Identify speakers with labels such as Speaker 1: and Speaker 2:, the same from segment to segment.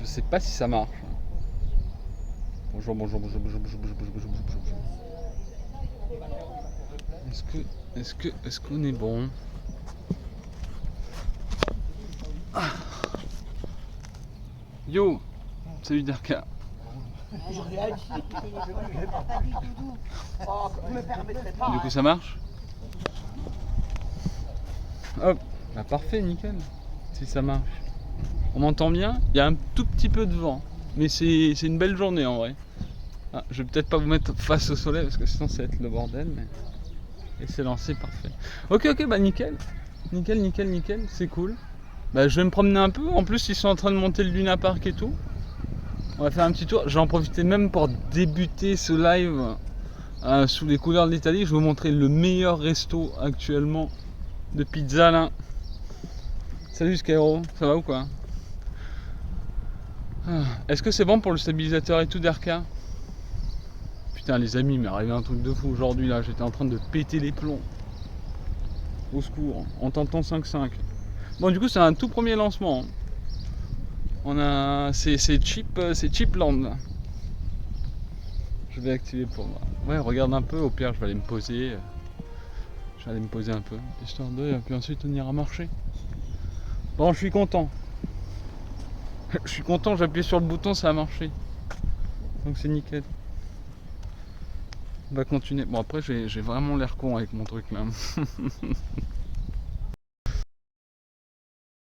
Speaker 1: Je sais pas si ça marche. Bonjour. Est-ce qu'on est bon? Yo, salut Darka.
Speaker 2: Je réagis. Pas du tout. Oh, vous me permettrez pas.
Speaker 1: Du coup ça marche? Hop, bah parfait, nickel. Si ça marche. On m'entend bien? Il y a un tout petit peu de vent. Mais c'est une belle journée en vrai. Ah, je vais peut-être pas vous mettre face au soleil parce que sinon ça va être le bordel. Mais... Et c'est lancé, parfait. Ok, bah nickel. Nickel, c'est cool. Bah je vais me promener un peu. En plus ils sont en train de monter le Luna Park et tout. On va faire un petit tour. Je vais en profiter même pour débuter ce live sous les couleurs de l'Italie. Je vais vous montrer le meilleur resto actuellement de pizza là. Salut Skyro, ça va ou quoi? Est-ce que c'est bon pour le stabilisateur et tout d'Arca? Putain les amis, il m'est arrivé un truc de fou aujourd'hui là. J'étais en train de péter les plombs. Au secours, en tentant 5.5. Bon du coup c'est un tout premier lancement. On a... c'est Chipland là. Je vais activer pour moi. Ouais, regarde un peu, au pire je vais aller me poser. Je vais aller me poser un peu, histoire de... Et puis ensuite on ira marcher. Bon, je suis content. Je suis content, j'ai appuyé sur le bouton, ça a marché. Donc c'est nickel. On va continuer. Bon après j'ai vraiment l'air con avec mon truc là.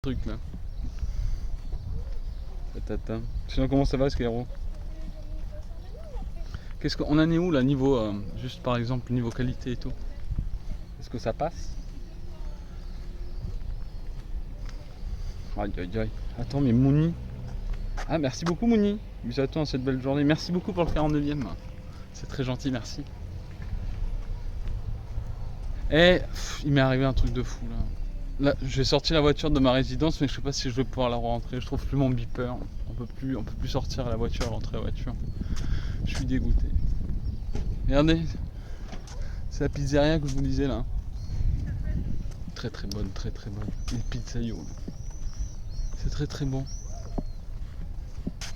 Speaker 1: Truc là. Patata. Sinon comment ça va Skyro? Qu'est-ce qu'on en est où là niveau juste par exemple niveau qualité et tout? Est-ce que ça passe? Aïe. Attends mais Mouni. Ah merci beaucoup Mouni. Bisous à toi dans cette belle journée. Merci beaucoup pour le 49e. C'est très gentil, merci. Et il m'est arrivé un truc de fou là. Là, j'ai sorti la voiture de ma résidence, mais je sais pas si je vais pouvoir la rentrer. Je trouve plus mon beeper. On peut plus sortir la voiture, rentrer la voiture. Je suis dégoûté. Regardez, c'est la pizzeria que je vous disais là. Très bonne. Les pizzaiolo. C'est très bon.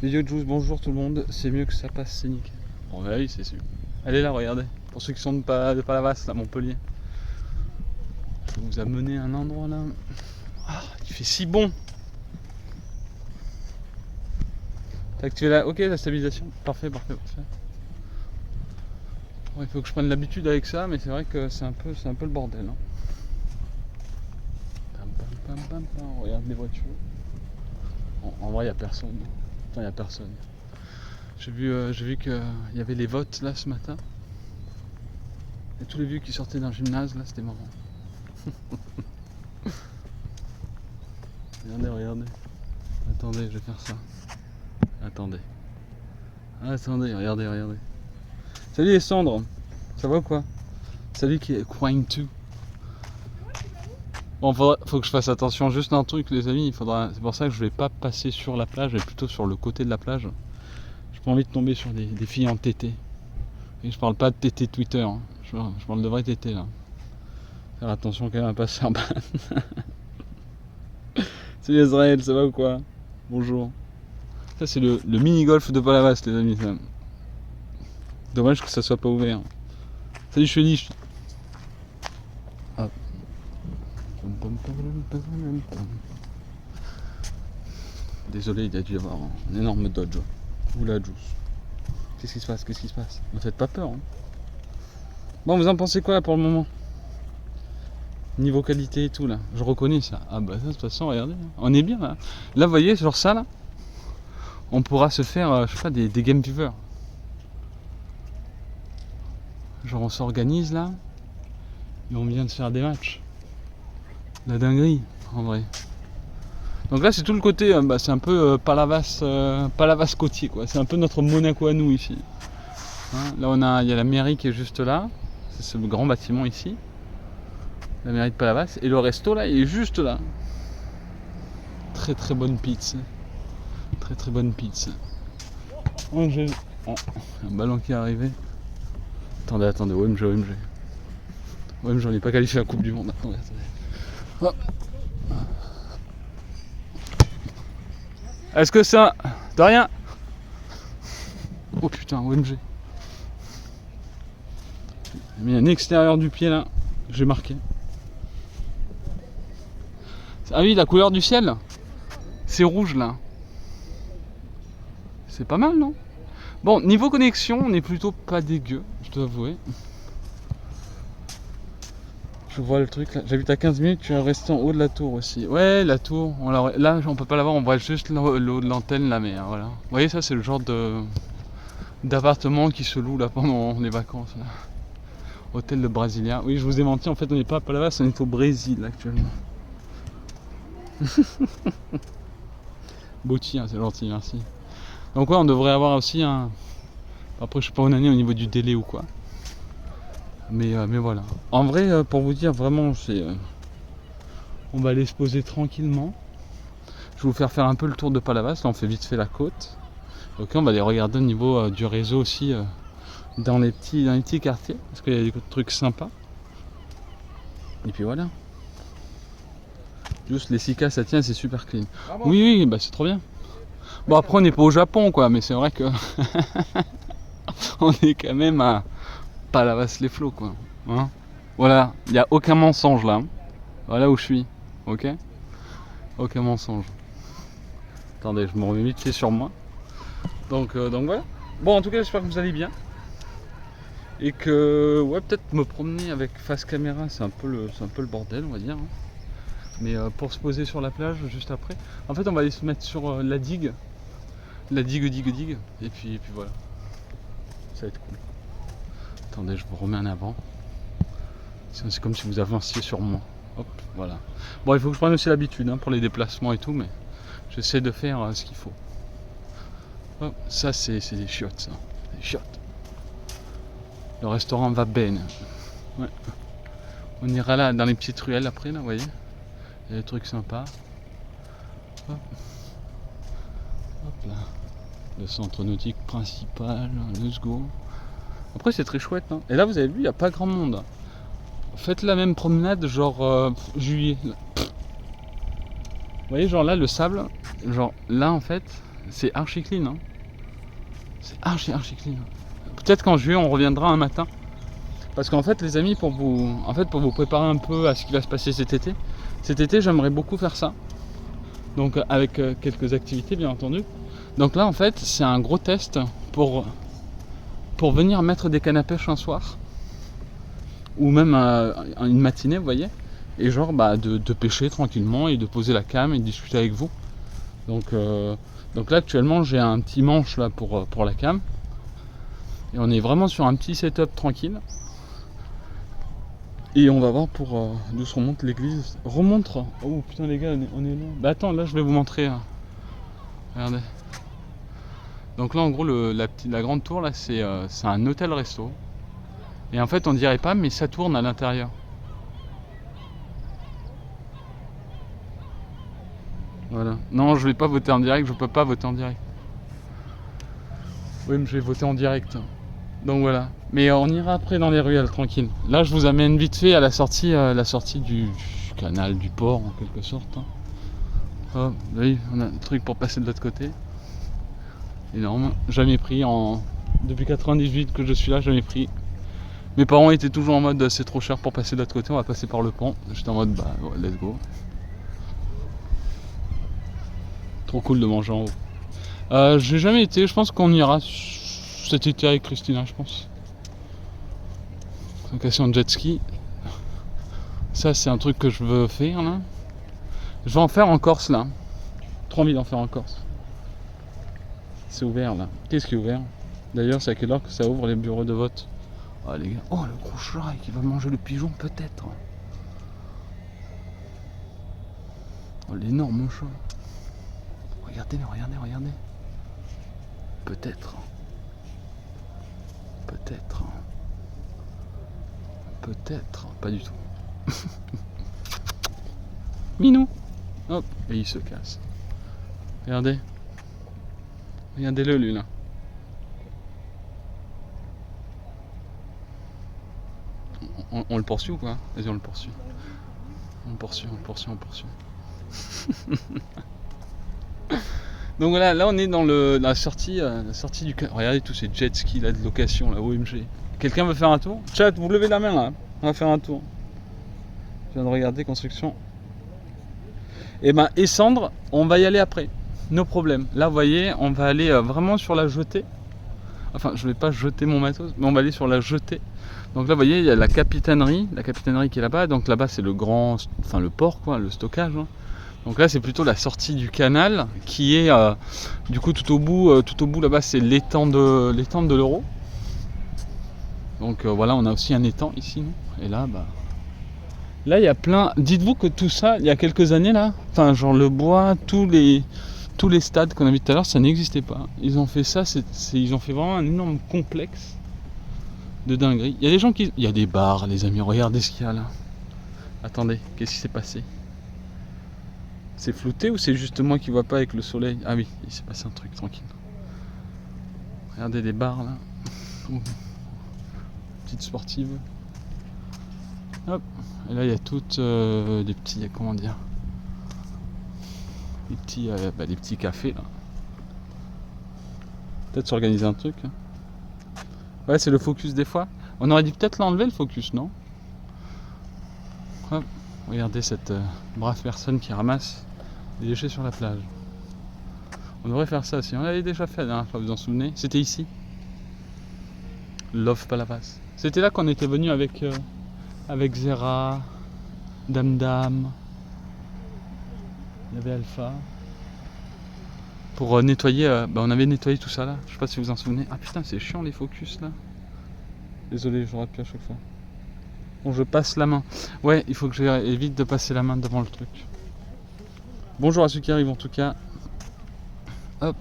Speaker 1: Video Juice, bonjour tout le monde. C'est mieux que ça passe, c'est nickel. Bon, bah oui, c'est sûr. Elle est là, regardez. Pour ceux qui sont de Palavas, à Montpellier. Je vais vous amener à un endroit là. Ah, il fait si bon. T'as activé la... Ok, la stabilisation. Parfait. Bon, il faut que je prenne l'habitude avec ça, mais c'est vrai que c'est un peu le bordel. Hein. Regarde les voitures. En vrai, il n'y a personne. Enfin, il n'y a personne. J'ai vu qu'il y avait les votes là ce matin. Et tous les vieux qui sortaient d'un gymnase là, c'était marrant. Regardez. Attendez, je vais faire ça. Attendez, regardez. Salut les cendres, ça va ou quoi? Salut qui est Quine 2. Bon, faut que je fasse attention juste à un truc les amis, c'est pour ça que je vais pas passer sur la plage, mais plutôt sur le côté de la plage. J'ai pas envie de tomber sur des filles en tété. Et je parle pas de tété Twitter, hein. Je parle de vrai tété là. Faire attention quand même à pas se faire ban. Salut Israël, ça va ou quoi? Bonjour. Ça c'est le mini-golf de Palavas les amis. Ça. Dommage que ça soit pas ouvert. Salut Chélie. Ah. Désolé, il a dû y avoir un énorme dodge. Oula juice. Qu'est-ce qui se passe? Ne faites pas peur. Hein. Bon, vous en pensez quoi là pour le moment? Niveau qualité et tout là, je reconnais ça. Ah bah ça de toute façon, regardez, on est bien là. Là vous voyez, sur ça là, on pourra se faire, je sais pas, des game viewers. Genre on s'organise là, et on vient de faire des matchs. La dinguerie, en vrai. Donc là c'est tout le côté, c'est un peu Palavas côtier quoi. C'est un peu notre Monaco à nous ici. Hein, là il y a la mairie qui est juste là, c'est ce grand bâtiment ici. La mairie de Palavas, et le resto là il est juste là. Très bonne pizza. Très bonne pizza. Oh, un ballon qui est arrivé. Attendez, OMG. OMG, on n'est pas qualifié à la Coupe du Monde. Attendez. Oh. Est-ce que ça... De rien. Oh putain, OMG. J'ai mis un extérieur du pied là, j'ai marqué. Ah oui, la couleur du ciel, c'est rouge là. C'est pas mal, non? Bon, niveau connexion, on est plutôt pas dégueu, je dois avouer. Je vois le truc là, j'habite à 15 minutes, tu es resté en haut de la tour aussi. Ouais, la tour, là on peut pas la voir, on voit juste le haut de l'antenne là, mais voilà. Vous voyez, ça c'est le genre d'appartement qui se loue là pendant les vacances là. Hôtel de Brasilia. Oui, je vous ai menti, en fait on n'est pas à Palavas, on est au Brésil actuellement. Bouti, hein, c'est gentil, merci. Donc ouais, on devrait avoir aussi un... Après je sais pas où on en est au niveau du délai ou quoi. Mais voilà. En vrai, pour vous dire, vraiment, c'est... on va aller se poser tranquillement. Je vais vous faire un peu le tour de Palavas. Là on fait vite fait la côte. Ok, on va aller regarder au niveau du réseau aussi dans les petits quartiers. Parce qu'il y a des trucs sympas. Et puis voilà. Juste les 6K ça tient, c'est super clean. Ah bon. Oui, bah c'est trop bien. Bon après on n'est pas au Japon quoi, mais c'est vrai que on est quand même à Palavas les flots quoi. Hein, voilà, il n'y a aucun mensonge là. Voilà où je suis, ok? Aucun mensonge. Attendez, je me remets vite fait sur moi. Donc voilà. Bon en tout cas j'espère que vous allez bien. Et que ouais peut-être me promener avec face caméra c'est un peu le bordel on va dire. Hein. Mais pour se poser sur la plage juste après. En fait on va aller se mettre sur la digue. La digue. Et puis voilà. Ça va être cool. Attendez, je vous remets en avant. C'est comme si vous avanciez sur moi. Hop, voilà. Bon, il faut que je prenne aussi l'habitude hein, pour les déplacements et tout, mais j'essaie de faire ce qu'il faut. Hop, ça, c'est des chiottes, ça. Des chiottes. Le restaurant va bene. Ouais. On ira là, dans les petites ruelles après, là, vous voyez. Il y a des trucs sympas. Hop. Hop là. Le centre nautique principal, let's go. Après c'est très chouette hein. Et là vous avez vu il n'y a pas grand monde. Faites la même promenade genre juillet. Vous voyez genre là le sable, genre là en fait c'est archi clean hein. C'est archi clean. Peut-être qu'en juillet on reviendra un matin. Parce qu'en fait les amis pour vous préparer un peu à ce qui va se passer cet été j'aimerais beaucoup faire ça. Donc avec quelques activités bien entendu. Donc là en fait c'est un gros test pour venir mettre des cannes à pêche un soir ou même une matinée vous voyez et genre bah, de pêcher tranquillement et de poser la cam et de discuter avec vous. Donc là actuellement j'ai un petit manche là pour la cam et on est vraiment sur un petit setup tranquille et on va voir pour d'où se remonte l'église. Remonte. Oh putain les gars on est là. Bah attends là je vais vous montrer. Regardez. Donc là en gros la grande tour là c'est un hôtel resto. Et en fait on dirait pas mais ça tourne à l'intérieur. Voilà. Non je vais pas voter en direct, je peux pas voter en direct. Oui mais je vais voter en direct. Donc voilà. Mais on ira après dans les ruelles tranquille. Là je vous amène vite fait à la sortie du canal du port en quelque sorte. Hein. Oh, oui, on a un truc pour passer de l'autre côté. Énorme. Jamais pris depuis 98 que je suis là, jamais pris. Mes parents étaient toujours en mode c'est trop cher pour passer de l'autre côté, on va passer par le pont. J'étais en mode bah ouais, let's go. Trop cool de manger en haut. J'ai jamais été, je pense qu'on ira cet été avec Christina, je pense. Location de jet ski. Ça c'est un truc que je veux faire là. Je vais en faire en Corse là. Trop envie d'en faire en Corse. C'est ouvert là. Qu'est-ce qui est ouvert? D'ailleurs c'est à quelle heure que ça ouvre les bureaux de vote? Oh les gars, oh le gros chat qui va manger le pigeon peut-être. Oh l'énorme chat. Regardez. Peut-être. Pas du tout. Minou. Hop, et il se casse. Regardez-le lui là. On le poursuit ou quoi? Vas-y on le poursuit. On le poursuit. Donc voilà, là on est dans la sortie du canal. Regardez tous ces jet skis là de location, là, OMG. Quelqu'un veut faire un tour? Chat, vous levez la main là, on va faire un tour. Je viens de regarder construction. Et ben, et Sandre, on va y aller après. No problème. Là, vous voyez, on va aller vraiment sur la jetée. Enfin, je vais pas jeter mon matos, mais on va aller sur la jetée. Donc là, vous voyez, il y a la capitainerie qui est là-bas. Donc là-bas, c'est le port, quoi, le stockage. Hein. Donc là, c'est plutôt la sortie du canal qui est, du coup, tout au bout là-bas, c'est l'étang de l'Euro. Donc voilà, on a aussi un étang ici, nous. Et là, bah, là, il y a plein. Dites-vous que tout ça, il y a quelques années là, enfin, genre le bois, tous les stades qu'on a vu tout à l'heure, ça n'existait pas. Ils ont fait ça, ils ont fait vraiment un énorme complexe de dinguerie. Il y a des gens qui, il y a des bars, les amis. Regardez ce qu'il y a là. Attendez, qu'est-ce qui s'est passé? C'est flouté ou c'est juste moi qui vois pas avec le soleil? Ah oui, il s'est passé un truc, tranquille. Regardez des bars là. Petite sportive. Hop. Et là il y a toutes des petits, comment dire, des petits cafés là. Peut-être s'organiser un truc. Hein. Ouais, c'est le focus des fois. On aurait dû peut-être l'enlever le focus, non? Hop. Regardez cette brave personne qui ramasse des déchets sur la plage. On devrait faire ça aussi. On l'avait déjà fait la dernière fois, vous vous en souvenez? C'était ici. Love Palavas. C'était là qu'on était venu avec Zera, Dame. Il y avait Alpha. Pour nettoyer, on avait nettoyé tout ça là. Je sais pas si vous vous en souvenez. Ah putain, c'est chiant les focus là. Désolé, je rate plus à chaque fois. Bon, je passe la main. Ouais, il faut que j'évite de passer la main devant le truc. Bonjour à ceux qui arrivent en tout cas. Hop.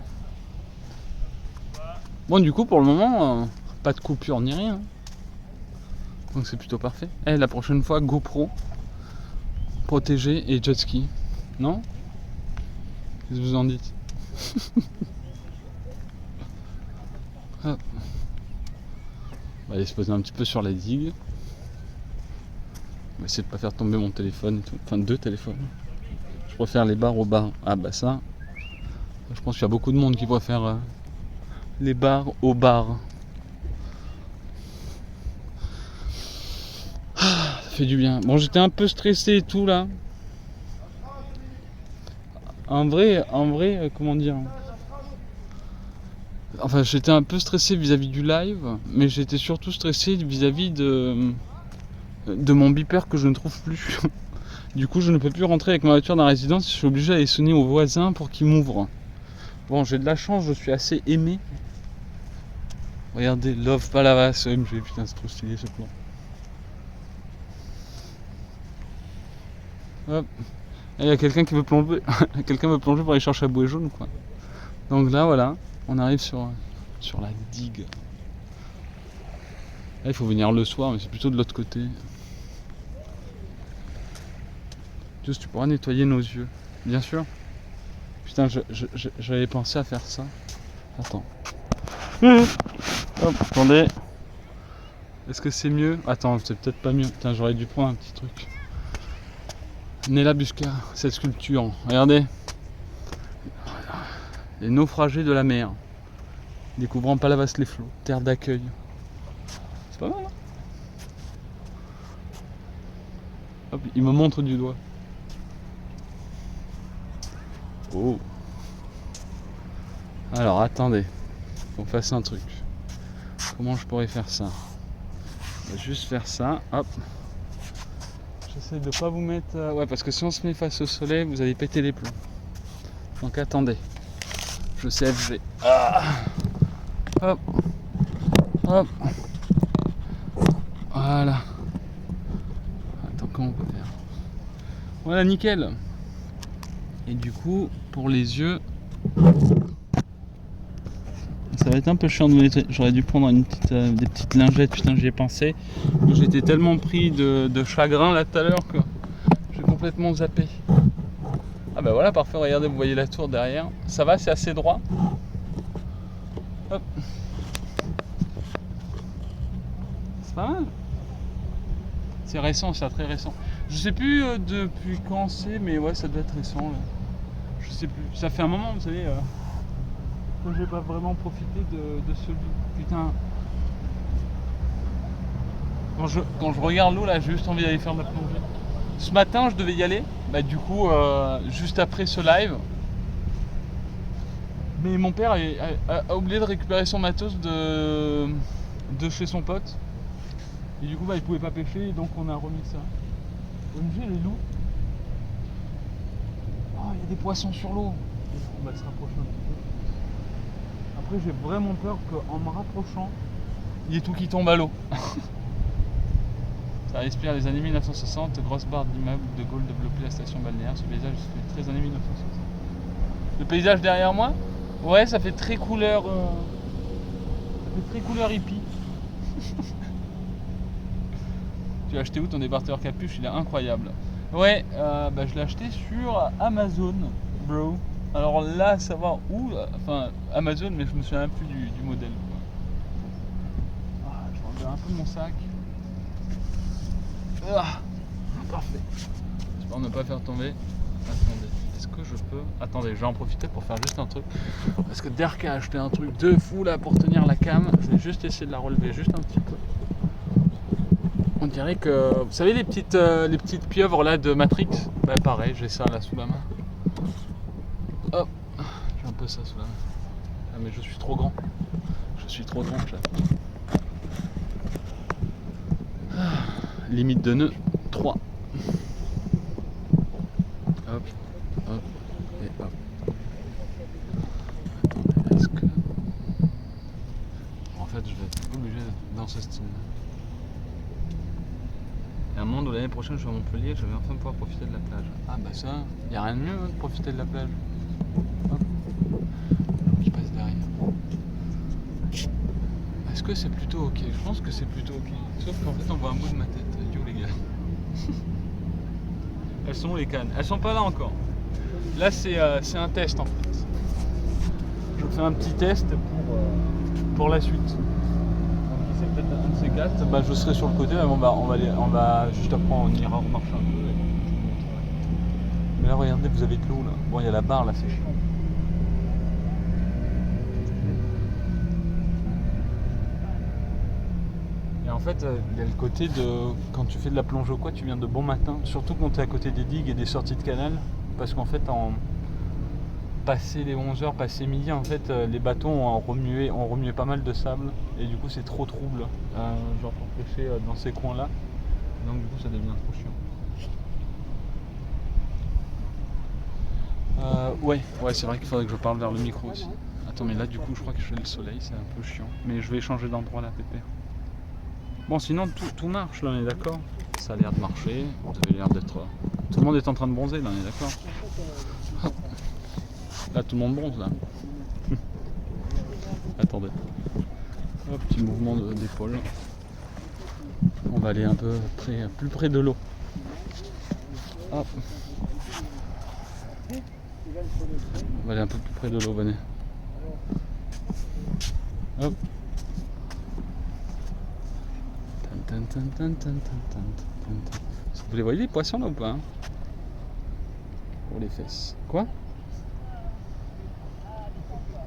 Speaker 1: Bon, du coup, pour le moment, pas de coupure ni rien. Donc c'est plutôt parfait. Eh, la prochaine fois, GoPro, protégé et jet ski. Non? Qu'est-ce que vous en dites? Hop. On va aller se poser un petit peu sur la digue. On va essayer de pas faire tomber mon téléphone et tout. Enfin, 2 téléphones. Je préfère les bars aux bars. Ah bah ça. Je pense qu'il y a beaucoup de monde qui préfère les bars aux bars. Ça fait du bien. Bon, j'étais un peu stressé et tout là. En vrai, comment dire? Enfin, j'étais un peu stressé vis-à-vis du live, mais j'étais surtout stressé vis-à-vis de mon beeper que je ne trouve plus. Du coup, je ne peux plus rentrer avec ma voiture dans la résidence. Je suis obligé d'aller sonner aux voisins pour qu'ils m'ouvrent. Bon, j'ai de la chance, je suis assez aimé. Regardez, Love Palavas, OMG, putain, c'est trop stylé ce plan. Hop. Il y a quelqu'un qui veut plonger. Quelqu'un veut plonger pour aller chercher la bouée jaune, quoi. Donc là, voilà, on arrive sur la digue. Là, il faut venir le soir, mais c'est plutôt de l'autre côté. Juste, tu pourras nettoyer nos yeux, bien sûr. Putain, j'avais pensé à faire ça. Attends. Hop, attendez. Est-ce que c'est mieux? Attends, c'est peut-être pas mieux. Putain, j'aurais dû prendre un petit truc. Nella Busca, cette sculpture. Regardez. Les naufragés de la mer. Découvrant Palavas les flots. Terre d'accueil. C'est pas mal, hein? Hop, il me montre du doigt. Oh. Alors, attendez. Faut qu'on fasse un truc. Comment je pourrais faire ça? On va juste faire ça. Hop. J'essaie de pas vous mettre... Ouais, parce que si on se met face au soleil, vous allez péter les plombs. Donc attendez. Je sais FG. Ah. Hop. Hop. Voilà. Attends, comment on peut faire? Voilà, nickel. Et du coup, pour les yeux... Ça va être un peu chiant de me nettoyer. J'aurais dû prendre des petites lingettes, putain, j'y ai pensé. J'étais tellement pris de chagrin là tout à l'heure que j'ai complètement zappé. Ah bah voilà, parfait, regardez, vous voyez la tour derrière. Ça va, c'est assez droit. Hop. C'est pas mal. C'est récent, c'est très récent. Je sais plus depuis quand c'est, mais ouais, ça doit être récent là. Je sais plus. Ça fait un moment, vous savez. que j'ai pas vraiment profité de celui. Putain. Quand je regarde l'eau là, j'ai juste envie d'aller faire de la plongée. Ce matin, je devais y aller, bah du coup, juste après ce live. Mais mon père a oublié de récupérer son matos de chez son pote. Et du coup, bah, il pouvait pas pêcher, et donc on a remis ça. OMG, les loups. Oh, il y a des poissons sur l'eau. On va se rapprocher un petit peu. Après, j'ai vraiment peur qu'en me rapprochant, il y ait tout qui tombe à l'eau. Ça respire les années 1960, grosse barre d'immeubles de Gaulle développée la station balnéaire. Ce paysage fait très années 1960. Le paysage derrière moi, ouais, ça fait très couleur. Ça fait très couleur hippie. Tu l'as acheté où ton débarqueur capuche? Il est incroyable. Ouais, bah, je l'ai acheté sur Amazon, bro. Alors là, savoir où, enfin Amazon, mais je me souviens plus du modèle. Ah, je regarde un peu mon sac. Ah, parfait. J'espère ne pas faire tomber. Attendez, est-ce que je peux... Attendez, je vais en profiter pour faire juste un truc. Parce que Derk a acheté un truc de fou là pour tenir la cam. Je vais juste essayer de la relever juste un petit peu. On dirait que... Vous savez les petites pieuvres là de Matrix? Bah pareil, j'ai ça là sous la main. Hop, j'ai un peu ça sous la main. Ah mais je suis trop grand. Je suis trop grand, limite de nœud 3. Hop, hop, et hop. Attendez, est-ce que... En fait, je vais être obligé d'être dans ce style. Il y a un monde où l'année prochaine je suis à Montpellier, je vais enfin pouvoir profiter de la plage. Ah bah ça, il n'y a rien de mieux hein, de profiter de la plage. Hop. Je passe derrière. Est-ce que c'est plutôt ok? Je pense que c'est plutôt ok. Sauf qu'en fait on voit un bout de ma tête. Yo les gars. Elles sont où les cannes? Elles sont pas là encore. Là c'est un test en fait. Je fais un petit test pour la suite. Donc ici peut-être un de ces quatre, bah, je serai sur le côté, on va juste après on ira remarcher un peu. Mais là regardez, vous avez de l'eau là. Bon il y a la barre là, c'est chiant. Et en fait, il y a le côté de quand tu fais de la plongée ou quoi, tu viens de bon matin, surtout quand tu es à côté des digues et des sorties de canal, parce qu'en fait, passé les 11h, passé midi, en fait, les bateaux ont remué pas mal de sable, et du coup, c'est trop trouble, genre pour pêcher dans ces coins-là. Donc du coup, ça devient trop chiant. Ouais, c'est vrai qu'il faudrait que je parle vers le micro aussi. Attends, mais là, du coup, je crois que je fais le soleil, c'est un peu chiant. Mais je vais changer d'endroit là, pépère. Bon, sinon tout marche là, on est d'accord? Ça a l'air de marcher, vous avez l'air d'être... Tout le monde est en train de bronzer là, on est d'accord? Là, tout le monde bronze là. Attendez. Hop, petit mouvement d'épaule. On va aller un peu plus près de l'eau. Hop. On va aller un peu plus près de l'eau, venez. Hop. Vous les voyez les poissons là ou pas? Pour les fesses. Quoi?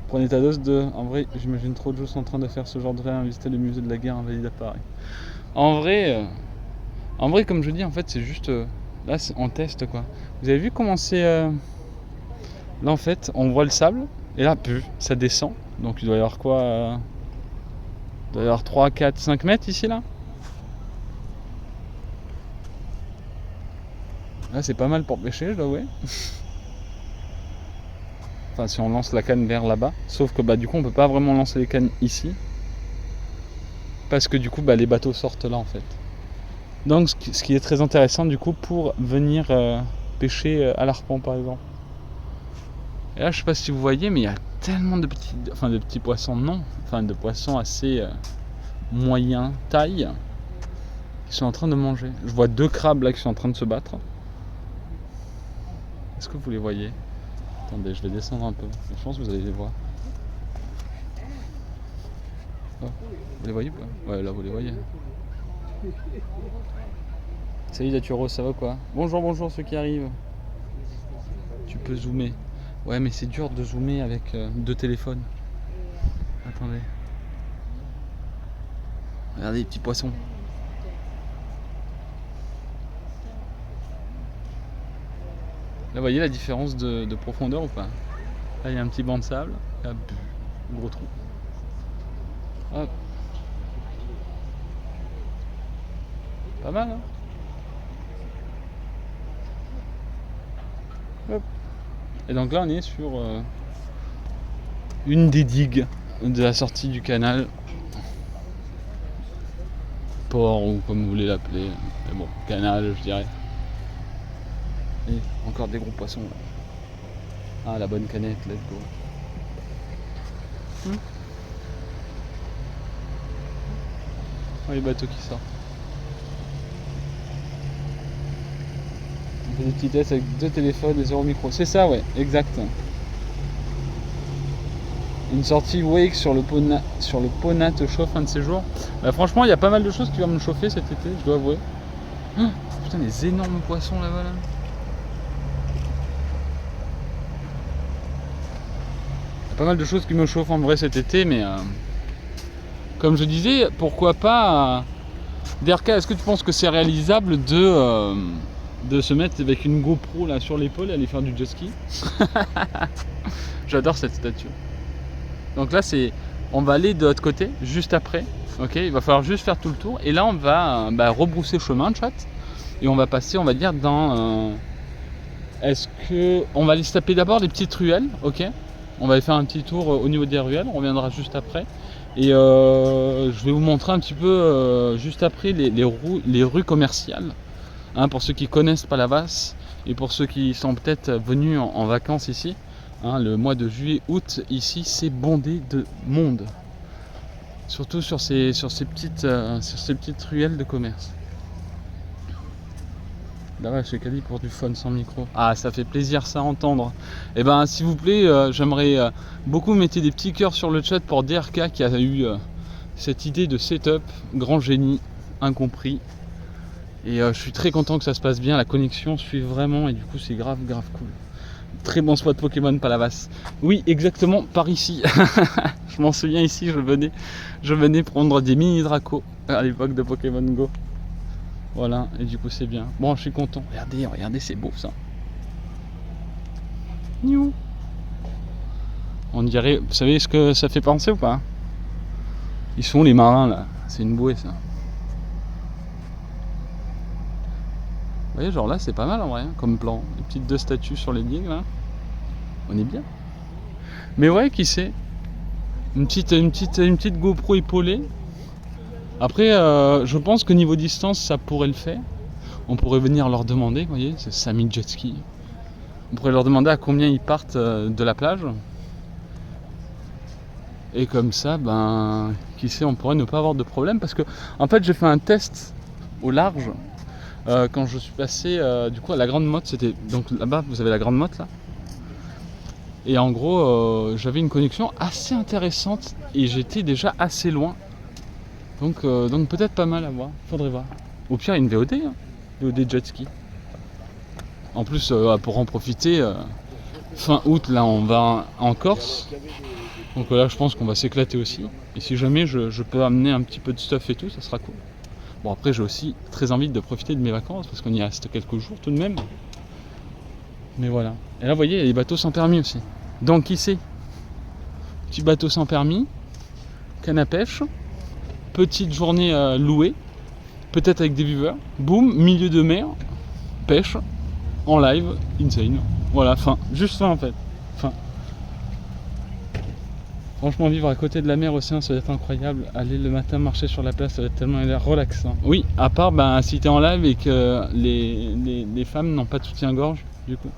Speaker 1: Prenez ta dose de... En vrai, j'imagine trop de gens sont en train de faire ce genre de rêve, visiter le musée de la guerre invalide à Paris. En vrai, comme je dis, en fait, c'est juste... là, on teste quoi. Vous avez vu comment c'est... Là, en fait, on voit le sable, et là, ça descend. Donc, il doit y avoir quoi il doit y avoir 3, 4, 5 mètres ici, là. Là, c'est pas mal pour pêcher, je dois avouer. Enfin, si on lance la canne vers là-bas. Sauf que bah, du coup, on peut pas vraiment lancer les cannes ici. Parce que du coup, bah, les bateaux sortent là en fait. Donc, ce qui est très intéressant du coup pour venir pêcher à l'arpent par exemple. Et là, je sais pas si vous voyez, mais il y a tellement de petits poissons, non. Enfin, de poissons assez moyen taille qui sont en train de manger. Je vois 2 crabes là qui sont en train de se battre. Est-ce que vous les voyez? Attendez, je vais descendre un peu. Je pense que vous allez les voir. Oh, vous les voyez ou pas? Ouais, là vous les voyez. Salut Daturo, ça va quoi? Bonjour ceux qui arrivent. Tu peux zoomer. Ouais, mais c'est dur de zoomer avec 2 téléphones. Attendez. Regardez les petits poissons. Là, vous voyez la différence de profondeur ou pas? Là, il y a un petit banc de sable. Là, gros trou. Hop. Pas mal, hein? Hop. Et donc là, on est sur une des digues de la sortie du canal. Port ou comme vous voulez l'appeler. Mais bon, canal, je dirais. Et encore des gros poissons là. Ah, la bonne canette, let's go. Oh, les bateaux qui sortent. On fait des petits tests avec 2 téléphones et 0 micro. C'est ça, ouais, exact. Une sortie wake sur le Pona te chauffe un de ces jours. Bah, franchement, il y a pas mal de choses qui vont me chauffer cet été, je dois avouer. Oh, putain, les énormes poissons là-bas là. Il y a pas mal de choses qui me chauffent en vrai cet été, mais comme je disais, pourquoi pas DRK, est-ce que tu penses que c'est réalisable de se mettre avec une GoPro là sur l'épaule et aller faire du jet ski? J'adore cette statue. Donc là on va aller de l'autre côté, juste après. Ok, il va falloir juste faire tout le tour. Et là on va rebrousser chemin, chat. Et on va passer, on va dire, dans... est-ce que... On va aller se taper d'abord les petites ruelles, ok. On va aller faire un petit tour au niveau des ruelles, on reviendra juste après. Et je vais vous montrer un petit peu juste après les rues commerciales. Hein, pour ceux qui connaissent Palavas et pour ceux qui sont peut-être venus en vacances ici. Hein, le mois de juillet, août, ici, c'est bondé de monde. Surtout sur ces petites ruelles de commerce. Là, ouais, chez Cali pour du fun sans micro. Ah, ça fait plaisir ça à entendre. Et ben, s'il vous plaît, j'aimerais beaucoup mettre des petits cœurs sur le chat pour DRK qui a eu cette idée de setup, grand génie, incompris. Et je suis très content que ça se passe bien, la connexion suit vraiment et du coup c'est grave cool. Très bon spot Pokémon Palavas. Oui, exactement, par ici. Je m'en souviens ici, je venais prendre des mini Draco à l'époque de Pokémon Go. Voilà, et du coup c'est bien. Bon, je suis content. Regardez, c'est beau ça. Niou. On dirait, vous savez ce que ça fait penser ou pas? Ils sont les marins là, c'est une bouée ça. Vous voyez, genre là c'est pas mal en vrai, hein, comme plan. Les petites 2 statues sur les digues là. On est bien. Mais ouais, qui sait, une petite GoPro épaulée. Après, je pense que niveau distance, ça pourrait le faire. On pourrait venir leur demander, vous voyez, c'est Samy Jet Ski. On pourrait leur demander à combien ils partent de la plage. Et comme ça, ben, qui sait, on pourrait ne pas avoir de problème. Parce que, en fait, j'ai fait un test au large. Quand je suis passé du coup à la Grande Motte, c'était donc là-bas vous avez la Grande Motte là. Et en gros j'avais une connexion assez intéressante et j'étais déjà assez loin. Donc peut-être pas mal à voir, faudrait voir. Au pire une VOD, hein, VOD jet ski. En plus pour en profiter, fin août là on va en Corse. Donc là je pense qu'on va s'éclater aussi. Et si jamais je peux amener un petit peu de stuff et tout, ça sera cool. Bon après j'ai aussi très envie de profiter de mes vacances parce qu'on y reste quelques jours tout de même. Mais voilà. Et là vous voyez il y a les bateaux sans permis aussi. Donc qui sait, petit bateau sans permis, canne à pêche, petite journée louée, peut-être avec des viewers, boum, milieu de mer, pêche, en live, insane. Voilà, fin, juste fin en fait. Fin. Franchement, vivre à côté de la mer, océan, ça va être incroyable. Aller le matin marcher sur la plage, ça va être tellement relaxant. Oui, à part si t'es en live et que les femmes n'ont pas de soutien-gorge, du coup.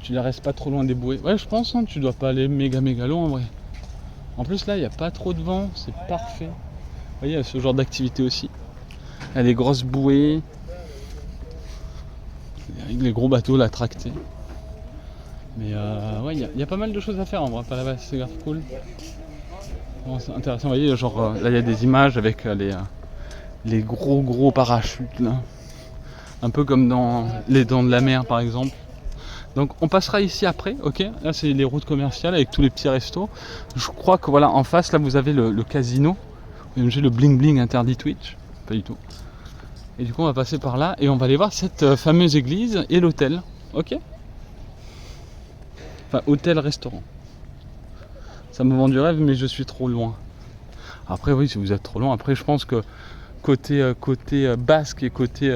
Speaker 1: Tu les restes pas trop loin des bouées. Ouais, je pense, hein, tu dois pas aller méga loin en vrai. En plus, là, il n'y a pas trop de vent, c'est parfait. Vous voyez, il y a ce genre d'activité aussi. Il y a des grosses bouées. Avec les gros bateaux, là, tractés. Mais ouais, il y a pas mal de choses à faire en vrai, Palavas, c'est grave cool. Bon, c'est intéressant, vous voyez, genre là il y a des images avec les gros parachutes là. Un peu comme dans Les Dents de la Mer par exemple. Donc on passera ici après, ok. Là c'est les routes commerciales avec tous les petits restos. Je crois que voilà, en face là vous avez le casino. J'ai le bling bling interdit Twitch. Pas du tout. Et du coup on va passer par là et on va aller voir cette fameuse église et l'hôtel. Ok. Enfin hôtel-restaurant. Ça me vend du rêve mais je suis trop loin. Après oui si vous êtes trop loin, après je pense que côté basque et côté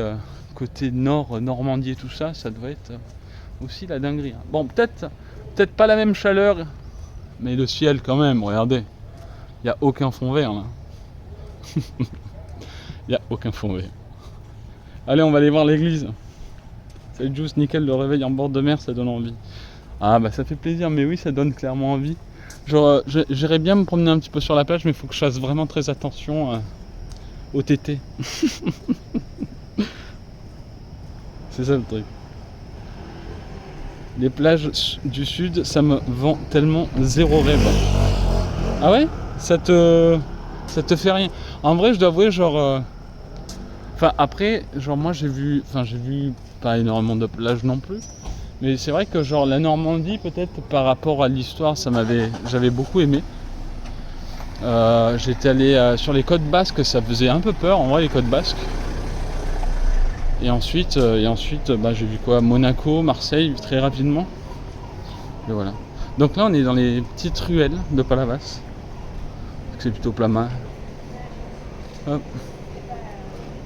Speaker 1: nord, Normandie et tout ça, ça doit être aussi la dinguerie. Bon peut-être pas la même chaleur, mais le ciel quand même, regardez. Il n'y a aucun fond vert là. Il n'y a aucun fond vert. Allez on va aller voir l'église. C'est juste nickel, le réveil en bord de mer, ça donne envie. Ah bah ça fait plaisir, mais oui ça donne clairement envie. Genre j'irais bien me promener un petit peu sur la plage, mais il faut que je fasse vraiment très attention au tété. C'est ça le truc. Les plages du sud, ça me vend tellement zéro rêve. Ah ouais? Ça te fait rien? En vrai, je dois avouer, genre... Enfin, après, genre moi j'ai vu pas énormément de plages non plus. Mais c'est vrai que genre la Normandie, peut-être par rapport à l'histoire, j'avais beaucoup aimé. J'étais allé sur les côtes basques, ça faisait un peu peur en vrai les côtes basques. Et ensuite j'ai vu quoi? Monaco, Marseille, très rapidement. Et voilà. Donc là on est dans les petites ruelles de Palavas. C'est plutôt plat. Hop.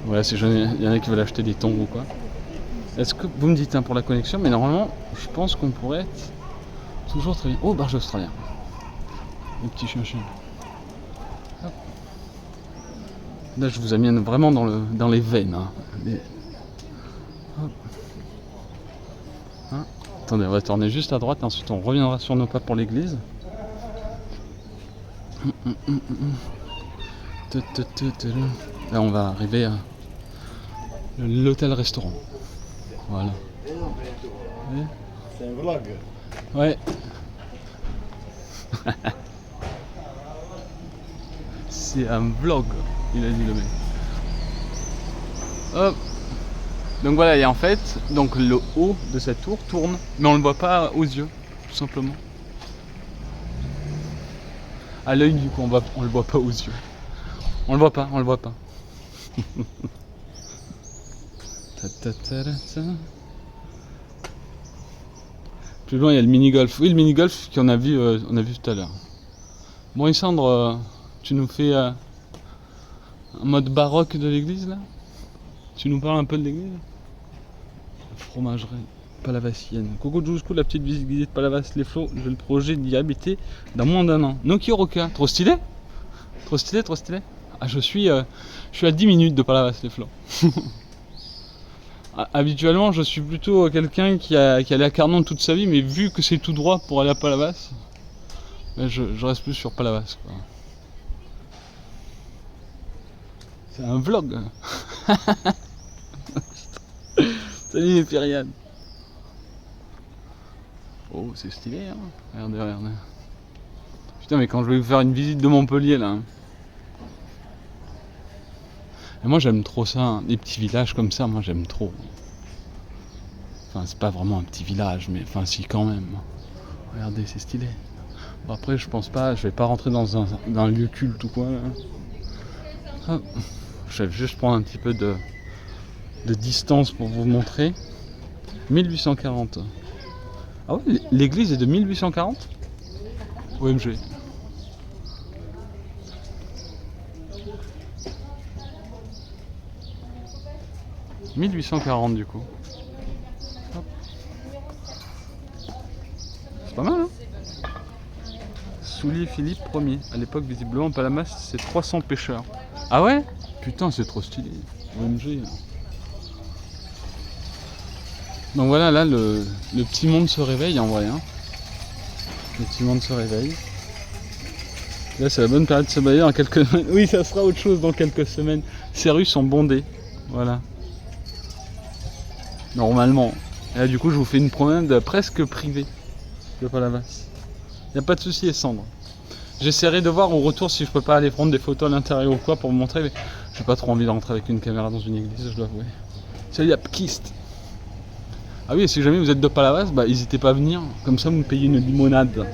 Speaker 1: Voilà, si il y en a qui veulent acheter des tongs ou quoi. Est-ce que vous me dites pour la connexion, mais normalement je pense qu'on pourrait être toujours très bien. Oh, barge australien. Le petit chien. Hop. Là je vous amène vraiment dans les veines. Hein. Hop. Hein. Attendez, on va tourner juste à droite, ensuite on reviendra sur nos pas pour l'église. Là on va arriver à l'hôtel-restaurant. Voilà.
Speaker 3: C'est un vlog.
Speaker 1: Ouais. C'est un vlog, il a dit le mec. Hop. Donc voilà, et en fait, donc le haut de cette tour tourne, mais on ne le voit pas aux yeux, tout simplement. À l'œil du coup, on le voit pas aux yeux. On le voit pas. Plus loin il y a le mini-golf. Oui, le mini-golf qu'on a vu tout à l'heure. Bon Isandre, tu nous fais un mode baroque de l'église là? Tu nous parles un peu de l'église? Fromagerie palavassienne. Coucou Jusqu'où, la petite visite guidée de Palavas-les-Flots. J'ai le projet d'y habiter dans moins d'1 an. Noki Roca, trop stylé? Trop stylé. Ah, je suis à 10 minutes de Palavas-les-Flots. Habituellement, je suis plutôt quelqu'un qui allait à Carnon toute sa vie, mais vu que c'est tout droit pour aller à Palavas, je reste plus sur Palavas, quoi. C'est un vlog. Salut les Pyriades. Oh, c'est stylé, hein. Regardez. Putain, mais quand je vais vous faire une visite de Montpellier, là. Et moi, j'aime trop ça, hein. Les petits villages comme ça, moi, j'aime trop. Enfin, c'est pas vraiment un petit village, mais enfin, si, quand même. Regardez, c'est stylé. Bon, après, je pense pas, je vais pas rentrer dans un lieu culte ou quoi, là. Hop. Je vais juste prendre un petit peu de distance pour vous montrer. 1840. Ah ouais, l'église est de 1840 ? OMG. « 1840 du coup. Hop. C'est pas mal, hein. Soulier Philippe Ier. À l'époque, visiblement, Palamas, c'est 300 pêcheurs. Ah ouais? Putain, c'est trop stylé. OMG. Donc voilà, là, le petit monde se réveille en vrai. Hein. Le petit monde se réveille. Là, c'est la bonne période de se bailler dans quelques semaines. Oui, ça sera autre chose dans quelques semaines. Ces rues sont bondées. Voilà. Normalement. Et là, du coup, je vous fais une promenade presque privée de Palavas. Il n'y a pas de souci, Sandre. J'essaierai de voir au retour si je peux pas aller prendre des photos à l'intérieur ou quoi pour vous montrer. Mais j'ai pas trop envie de rentrer avec une caméra dans une église, je dois avouer. Salut la pkiste. Ah oui, si jamais vous êtes de Palavas, bah n'hésitez pas à venir. Comme ça, vous me payez une limonade.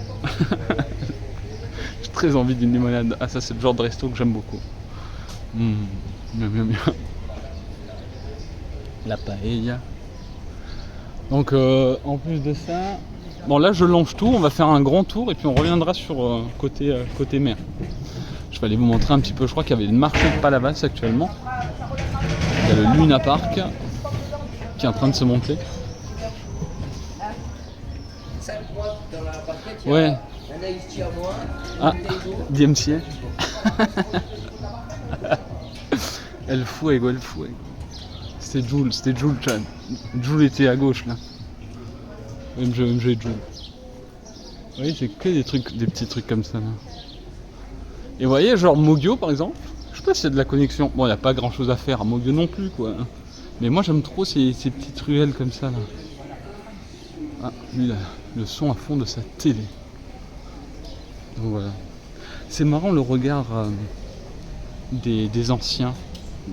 Speaker 1: J'ai très envie d'une limonade. Ah, ça, c'est le genre de resto que j'aime beaucoup. Miam, miam, miam. La paella. Donc, en plus de ça, bon, là, je longe tout. On va faire un grand tour et puis on reviendra sur côté mer. Je vais aller vous montrer un petit peu. Je crois qu'il y avait le marché de Palavas actuellement. Il y a le Luna Park qui est en train de se monter. Ouais. Ah, DMCA. El Fuego, El Fuego. C'était Jules, Chan. Jules était à gauche là. MG Jules. Oui, c'est que des petits trucs comme ça là. Et vous voyez, genre Mogyo par exemple, je sais pas s'il y a de la connexion. Bon, il n'y a pas grand chose à faire à Mogyo non plus quoi. Mais moi j'aime trop ces petites ruelles comme ça là. Ah, lui là, le son à fond de sa télé. Donc voilà. C'est marrant le regard des anciens,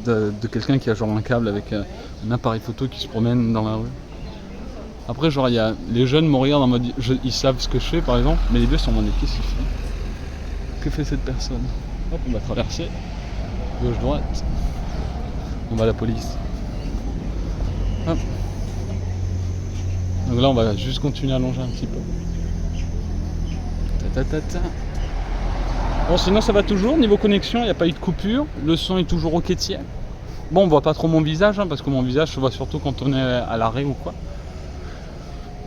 Speaker 1: de quelqu'un qui a genre un câble avec un appareil photo qui se promène dans la rue. Après, genre, il y a les jeunes me regardent en mode ils savent ce que je fais par exemple, mais les vieux sont en mode qu'est-ce qu'il fait? Que fait cette personne? Hop, on va traverser. Gauche-droite. On va à la police. Hop. Donc là, on va juste continuer à longer un petit peu. Bon, sinon ça va toujours, niveau connexion, il n'y a pas eu de coupure, le son est toujours ok tiers. Bon, on voit pas trop mon visage, parce que mon visage se voit surtout quand on est à l'arrêt ou quoi.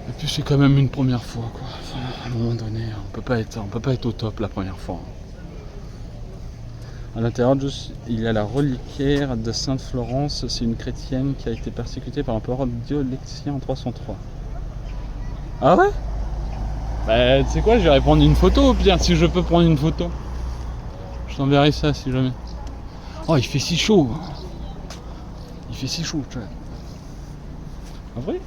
Speaker 1: Et puis c'est quand même une première fois, quoi. Enfin, à un moment donné, on peut pas être au top la première fois. À l'intérieur, il y a la reliquaire de Sainte Florence, c'est une chrétienne qui a été persécutée par l'empereur Dioclétien en 303. Ah ouais? Bah, tu sais quoi, j'irai prendre une photo au pire, si je peux prendre une photo. Je t'enverrai ça si jamais. Oh, il fait si chaud. Il fait si chaud, tu vois. En vrai?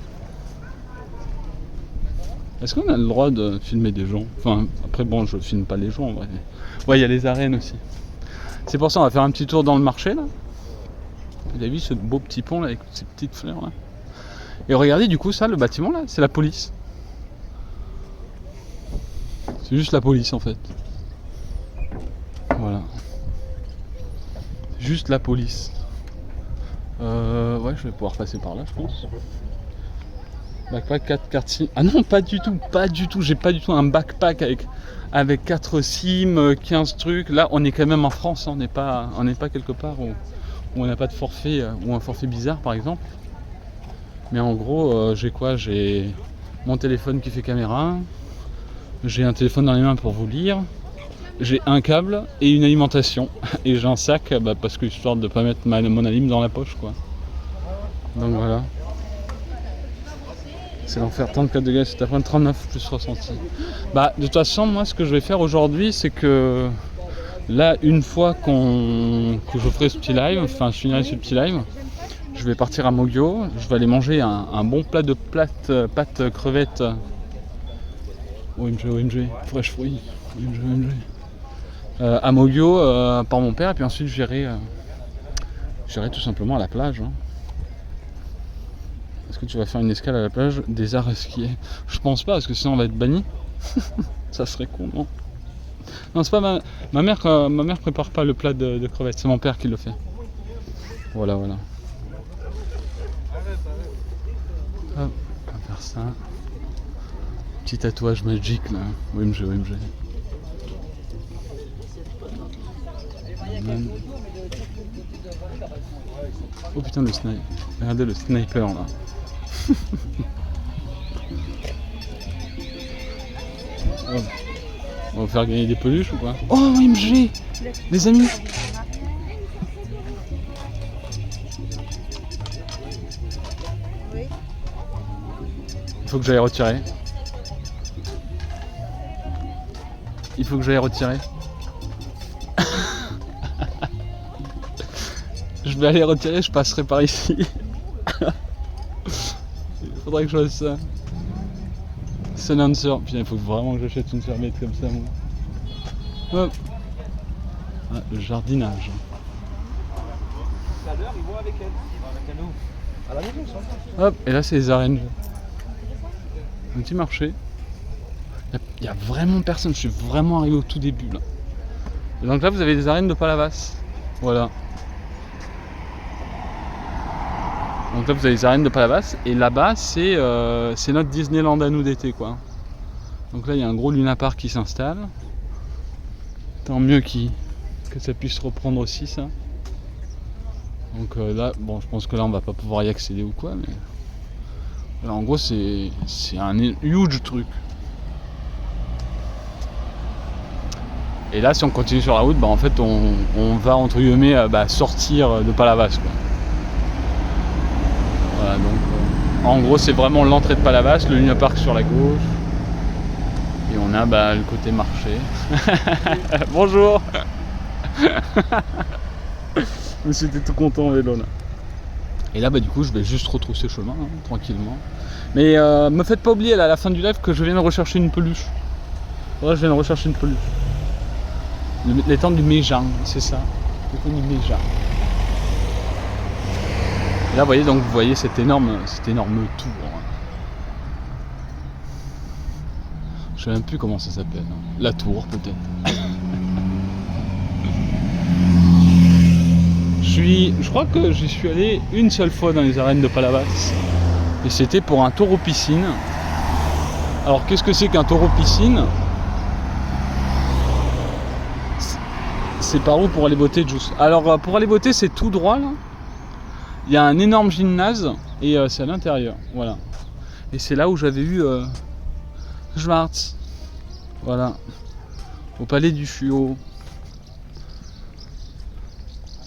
Speaker 1: Est-ce qu'on a le droit de filmer des gens? Enfin, après, bon, je filme pas les gens en vrai. Ouais, il y a les arènes aussi. C'est pour ça, on va faire un petit tour dans le marché là. Vous avez vu ce beau petit pont là avec ces petites fleurs là? Et regardez, du coup, ça, le bâtiment là, c'est la police. C'est juste la police en fait. Voilà. Juste la police. Ouais, je vais pouvoir passer par là, je pense. Backpack 4 cartes SIM. Ah non, pas du tout. J'ai pas du tout un backpack avec 4 SIM, 15 trucs. Là, on est quand même en France, on n'est pas quelque part où on n'a pas de forfait ou un forfait bizarre par exemple. Mais en gros, j'ai quoi? J'ai mon téléphone qui fait caméra. J'ai un téléphone dans les mains pour vous lire. J'ai un câble et une alimentation. Et j'ai un sac parce que histoire de pas mettre mon alim dans la poche quoi. Donc voilà. C'est l'enfer, 34 degrés cet après-midi, 39 plus ressenti. Bah de toute façon moi ce que je vais faire aujourd'hui c'est que là une fois que je ferai ce petit live, enfin je finirai ce petit live, je vais partir à Mogyo, je vais aller manger un bon plat de pâtes crevettes. OMG, fresh fruit, OMG. À Mogyo par mon père et puis ensuite j'irai tout simplement à la plage. Hein. Est-ce que tu vas faire une escale à la plage des arts à skier? Je pense pas parce que sinon on va être banni. Ça serait con, non? Non, c'est pas ma mère prépare pas le plat de crevettes, c'est mon père qui le fait. Voilà. Hop, on va faire ça. Petit tatouage magique là. OMG. Oh putain le sniper. Regardez le sniper là. Oh. On va faire gagner des peluches ou quoi? Oh OMG les amis. Il faut que j'aille retirer. Je vais aller retirer, je passerai par ici. Il faudrait que je fasse ça. Silencer. Putain, il faut vraiment que j'achète une serviette comme ça, moi. Hop. Ah, le jardinage.
Speaker 3: Tout à l'heure, ils vont avec elle. Ils vont avec nous. À la maison, ça.
Speaker 1: Hop, et là c'est les arènes. Un petit marché. Il y a vraiment personne, je suis vraiment arrivé au tout début là. Et donc là vous avez des arènes de Palavas. Voilà. Donc là vous avez les arènes de Palavas et là-bas c'est notre Disneyland à nous d'été quoi. Donc là il y a un gros Luna Park qui s'installe. Tant mieux que ça puisse reprendre aussi ça. Donc là, bon je pense que là on va pas pouvoir y accéder ou quoi, mais là, en gros c'est un huge truc. Et là si on continue sur la route, bah en fait on va entre guillemets sortir de Palavas quoi. Voilà, donc en gros c'est vraiment l'entrée de Palavas, le Luna Park sur la gauche. Et on a le côté marché. Bonjour. Monsieur était tout content en vélo là. Et là du coup je vais juste retrousser chemin tranquillement. Mais me faites pas oublier là, à la fin du live que je viens de rechercher une peluche. Ouais, je viens de rechercher une peluche. Les temps du Méjean, c'est ça. Les temps du Méjean. Et là vous voyez cet énorme tour. Je sais même plus comment ça s'appelle. La tour peut-être. Je crois que j'y suis allé une seule fois dans les arènes de Palavas. Et c'était pour un taureau piscine. Alors qu'est-ce que c'est qu'un taureau piscine? C'est par où pour aller botter, Juice? Alors pour aller botter c'est tout droit là. Il y a un énorme gymnase et c'est à l'intérieur. Voilà. Et c'est là où j'avais eu Schwartz. Voilà. Au palais du Chuot.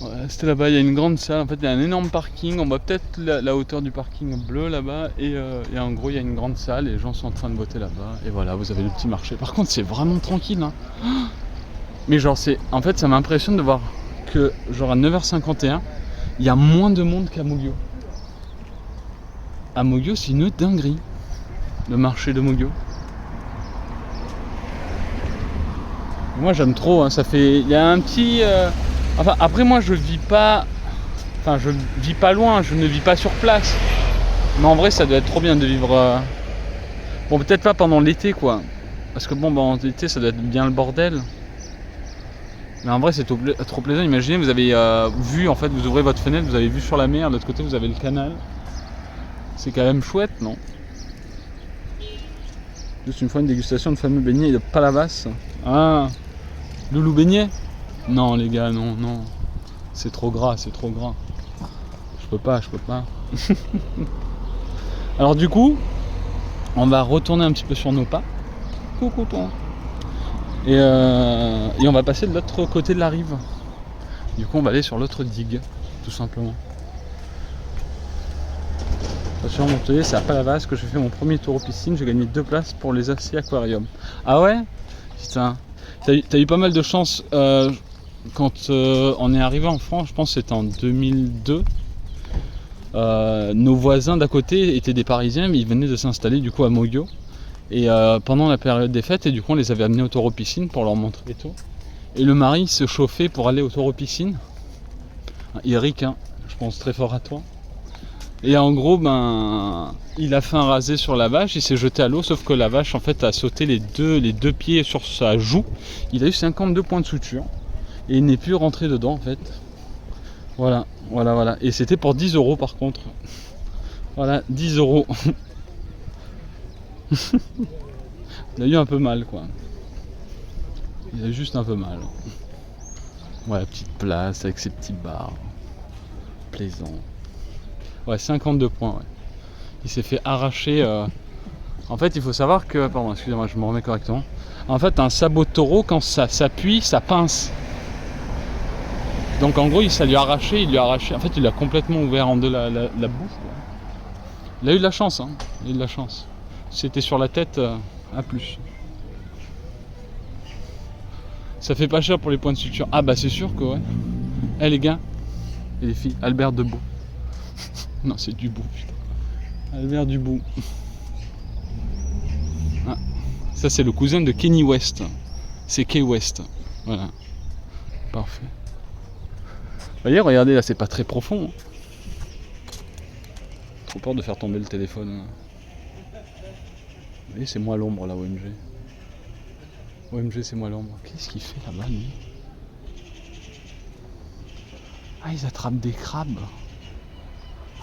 Speaker 1: Ouais, c'était là-bas, il y a une grande salle, en fait il y a un énorme parking, on voit peut-être la hauteur du parking bleu là-bas et en gros il y a une grande salle et les gens sont en train de botter là-bas et voilà vous avez le petit marché. Par contre c'est vraiment tranquille hein. Mais genre en fait ça m'impressionne de voir que genre à 9h51 il y a moins de monde qu'à Moguio. À Moguio c'est une dinguerie, le marché de Moguio. Moi j'aime trop, hein, il y a un petit... Enfin après moi je vis pas loin, je ne vis pas sur place. Mais en vrai ça doit être trop bien de vivre... Bon peut-être pas pendant l'été quoi. Parce que en été ça doit être bien le bordel. Mais en vrai c'est trop plaisant. Imaginez vous avez vu en fait, vous ouvrez votre fenêtre, vous avez vu sur la mer, de l'autre côté vous avez le canal. C'est quand même chouette non? Juste une fois une dégustation de fameux beignets de Palavas. Ah, Loulou beignet? Non les gars, non. C'est trop gras, Je peux pas. Alors du coup, on va retourner un petit peu sur nos pas. Coucou toi. Et on va passer de l'autre côté de la rive. Du coup on va aller sur l'autre digue, tout simplement. Sur Montpellier, c'est à Palavas que j'ai fait mon premier tour aux piscines. J'ai gagné 2 places pour les AC Aquarium. Ah ouais? Putain. T'as eu pas mal de chance quand on est arrivé en France, je pense que c'était en 2002. Nos voisins d'à côté étaient des Parisiens, mais ils venaient de s'installer du coup à Moguio. Et pendant la période des fêtes, et du coup on les avait amenés au taureau piscine pour leur montrer et tout. Et le mari se chauffait pour aller au taureau piscine. Eric, hein, je pense très fort à toi. Et en gros, il a fait un rasé sur la vache, il s'est jeté à l'eau, sauf que la vache en fait a sauté les deux pieds sur sa joue. Il a eu 52 points de suture et il n'est plus rentré dedans en fait. Voilà. Et c'était pour 10 € par contre. Voilà, 10 €. Il a eu un peu mal quoi. Il a juste un peu mal. Voilà, petite place avec ses petits bars. Plaisant. Ouais, 52 points, ouais. Il s'est fait arracher. En fait, il faut savoir que... Pardon, excusez-moi, je me remets correctement. En fait, un sabot de taureau, quand ça s'appuie, ça pince. Donc en gros, ça lui a arraché, En fait, il a complètement ouvert en deux la bouche. Quoi. Il a eu de la chance, hein. Il a eu de la chance. C'était sur la tête, à plus. Ça fait pas cher pour les points de suture. Ah bah c'est sûr que ouais. Eh les gars, et les filles, Albert Debout. Non, c'est Dubout, putain. Albert Dubout. Ah, ça, c'est le cousin de Kenny West. C'est Kay West. Voilà. Parfait. Vous voyez, regardez, là, c'est pas très profond. Trop peur de faire tomber le téléphone. voyez, c'est moi l'ombre là, OMG. OMG, c'est moi l'ombre. Qu'est-ce qu'il fait là-bas, lui? Ah, ils attrapent des crabes.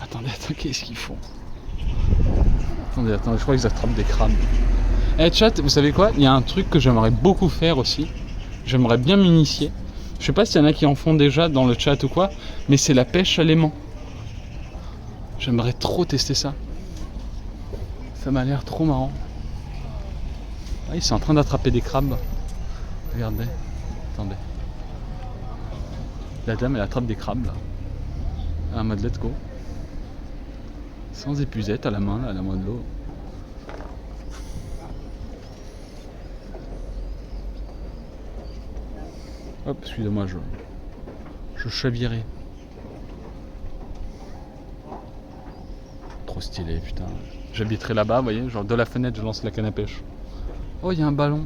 Speaker 1: Attendez, qu'est-ce qu'ils font? Attendez, je crois qu'ils attrapent des crabes. Eh chat, vous savez quoi? Il y a un truc que j'aimerais beaucoup faire aussi. J'aimerais bien m'initier. Je sais pas s'il y en a qui en font déjà dans le chat ou quoi, mais c'est la pêche à l'aimant. J'aimerais trop tester ça. Ça m'a l'air trop marrant. Ah, ils sont en train d'attraper des crabes. Regardez. Attendez. La dame, elle attrape des crabes là. En mode let's go. Sans épuisette à la main, là, à la main de l'eau. Hop, excusez-moi, je chavirais. Trop stylé, putain. J'habiterai là-bas, vous voyez, genre de la fenêtre, je lance la canne à pêche. Oh, il y a un ballon.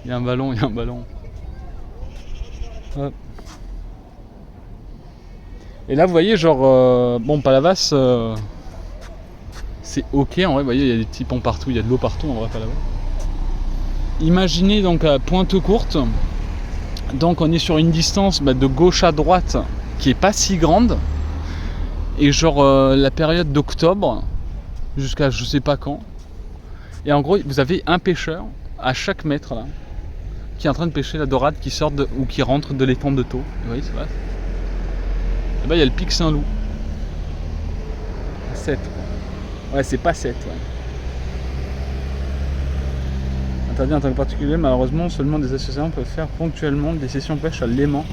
Speaker 1: Il y a un ballon, il y a un ballon. Hop. Et là, vous voyez, genre, bon, Palavas, c'est ok, en vrai, vous voyez, il y a des petits ponts partout, il y a de l'eau partout, en vrai, Palavas. Imaginez donc à Pointe-Courte, donc on est sur une distance de gauche à droite qui est pas si grande, et genre la période d'octobre jusqu'à je sais pas quand, et en gros vous avez un pêcheur à chaque mètre là qui est en train de pêcher la dorade qui sort ou qui rentre de l'étang de Thau. Vous voyez, c'est vrai. Et ben il y a le pic Saint-Loup. 7. Ouais, c'est pas 7. Ouais. Interdit en tant que particulier, malheureusement, seulement des associations peuvent faire ponctuellement des sessions pêche à l'aimant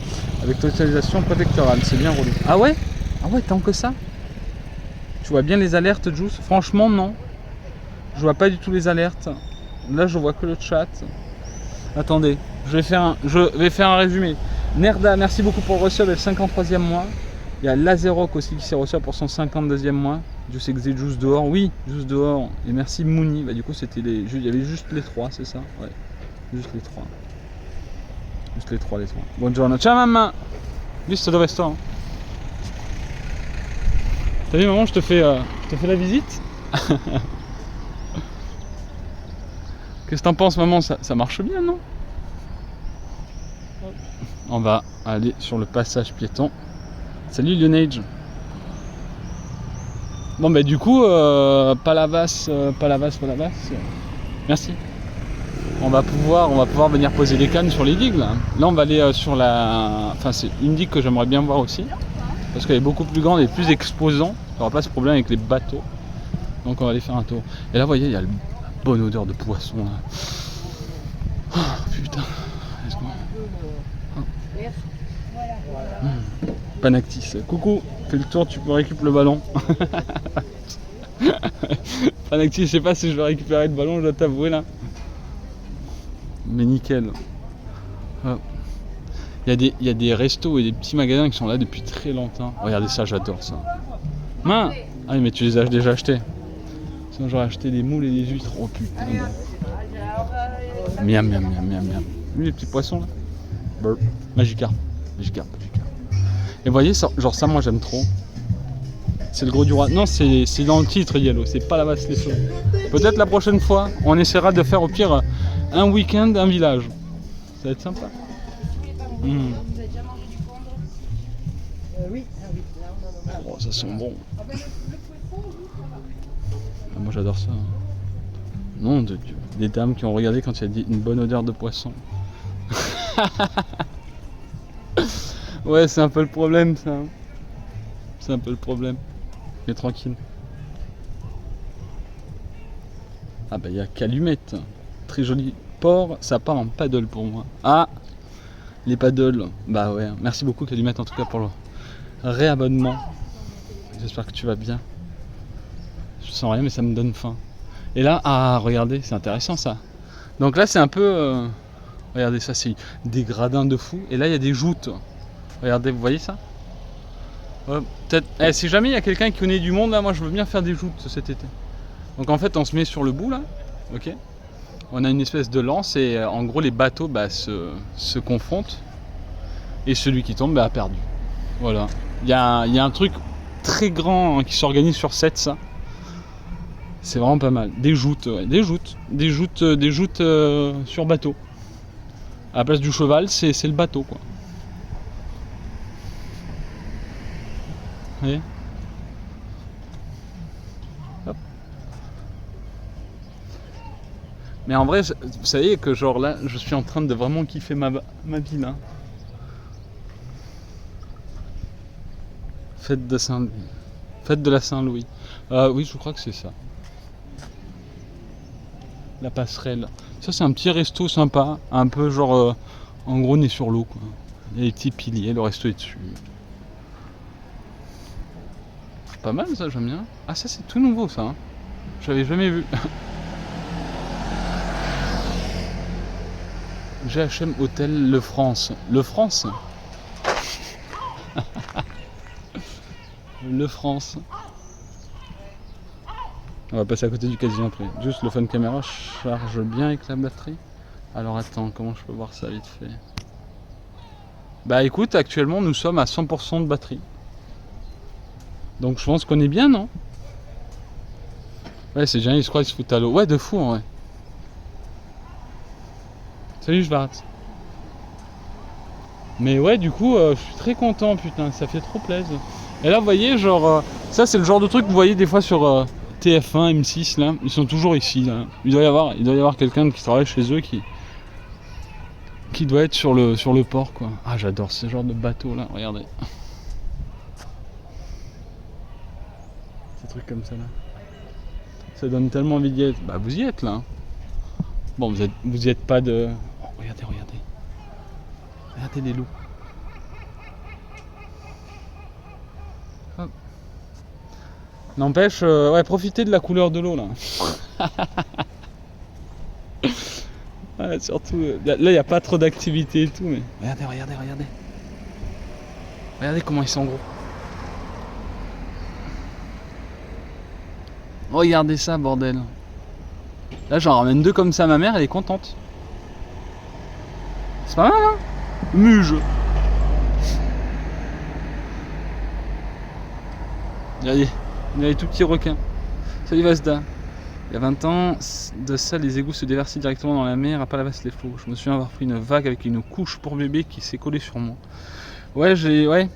Speaker 1: avec autorisation préfectorale. C'est bien relou. Ah ouais? Ah ouais, tant que ça? Tu vois bien les alertes, Juice? Franchement, non. Je vois pas du tout les alertes. Là, je vois que le chat. Attendez, je vais faire un résumé. Nerda, merci beaucoup pour le resub et le 53e mois. Il y a Lazerock aussi qui s'est reçu pour son 52e mois. Je sais que c'est Juice dehors. Oui, Juice dehors. Et merci Mouni. Bah, du coup, c'était les. Il y avait juste les 3, c'est ça? Ouais. Juste les 3. Juste les 3. Buongiorno. Ciao maman. Visto dove sto? T'as vu maman, je te fais la visite. Qu'est-ce que t'en penses maman? Ça marche bien, non? On va aller sur le passage piéton. Salut Lionage. Bon bah du coup, Palavas. Merci. On va pouvoir venir poser des cannes sur les digues là. Là on va aller sur la. Enfin c'est une digue que j'aimerais bien voir aussi. Parce qu'elle est beaucoup plus grande et plus exposant. Il n'y aura pas ce problème avec les bateaux. Donc on va aller faire un tour. Et là vous voyez, il y a la bonne odeur de poisson là. Oh, putain. Panactis, coucou, fais le tour, tu peux récupérer le ballon. Panactis, je sais pas si je vais récupérer le ballon, je dois t'avouer là. Mais nickel. Oh. Il y a des restos et des petits magasins qui sont là depuis très longtemps. Regardez ça, j'adore ça. Ah oui, mais tu les as déjà achetés. Sinon j'aurais acheté des moules et des huîtres. Oh putain. Miam, miam, miam, miam, miam. Vu les petits poissons là. Burp. Magikarp. Et vous voyez, genre ça, moi j'aime trop. C'est le gros du roi. Non, c'est dans le titre Yellow, c'est pas la vaste les flots. Peut-être la prochaine fois, on essaiera de faire au pire un week-end, un village. Ça va être sympa.
Speaker 2: Vous avez déjà mangé du pondre? Oui.
Speaker 1: Oh, ça sent bon. Ah, moi j'adore ça. Non, des dames qui ont regardé quand il y a dit une bonne odeur de poisson. Ouais, c'est un peu le problème ça. C'est un peu le problème. Mais tranquille. Ah bah il y a Calumet. Très joli port. Ça part en paddle pour moi. Ah, les paddles. Bah ouais. Merci beaucoup Calumet en tout cas pour le réabonnement. J'espère que tu vas bien. Je sens rien mais ça me donne faim. Et là, ah regardez, c'est intéressant ça. Donc là c'est un peu... regardez ça, c'est des gradins de fou. Et là il y a des joutes. Regardez, vous voyez ça? Peut-être. Si jamais il y a quelqu'un qui connaît du monde là, moi je veux bien faire des joutes cet été. Donc en fait on se met sur le bout là, ok. On a une espèce de lance et en gros les bateaux se confrontent et celui qui tombe a perdu. Voilà. Il y a un truc très grand qui s'organise sur 7 ça. C'est vraiment pas mal. Des joutes, ouais, des joutes sur bateau. À la place du cheval, c'est le bateau, quoi. Vous voyez ? Hop. Mais en vrai, vous savez que genre là, je suis en train de vraiment kiffer ma vie là. Fête de la Saint-Louis. Oui, je crois que c'est ça. La passerelle. Ça, c'est un petit resto sympa, un peu genre, en gros, on est sur l'eau, quoi. Il y a des petits piliers, le resto est dessus. C'est pas mal ça, j'aime bien. Ah, ça, c'est tout nouveau ça. Hein. J'avais jamais vu. GHM Hôtel Le France. Le France Le France. On va passer à côté du casino après. Juste le phone caméra charge bien avec la batterie. Alors attends, comment je peux voir ça vite fait? Bah écoute, actuellement nous sommes à 100% de batterie. Donc je pense qu'on est bien, non? Ouais, c'est génial, je crois qu'ils se foutent à l'eau. Ouais, de fou en vrai. Salut, je vais arrêter. Mais ouais, du coup, je suis très content, putain, ça fait trop plaisir. Et là, vous voyez, genre, ça c'est le genre de truc que vous voyez des fois sur TF1, M6, là. Ils sont toujours ici, là. Il doit y avoir quelqu'un qui travaille chez eux qui doit être sur le port, quoi. Ah, j'adore ce genre de bateau, là, regardez. Ces trucs comme ça, là. Ça donne tellement envie d'y être. Bah, vous y êtes, là. Bon, vous y êtes pas de... Oh, regardez. Regardez les loups. Hop. N'empêche, ouais, profitez de la couleur de l'eau là. Ouais, surtout, là il n'y a pas trop d'activité et tout, mais... Regardez. Regardez comment ils sont gros. Regardez ça, bordel. Là, j'en ramène 2 comme ça, ma mère, elle est contente. C'est pas mal, hein? Muge. Regardez, il y a les tout petits requins. Salut Vasda. Il y a 20 ans de ça, les égouts se déversaient directement dans la mer à Palavas-les-Flots. Je me souviens avoir pris une vague avec une couche pour bébé qui s'est collée sur moi. Ouais, ouais.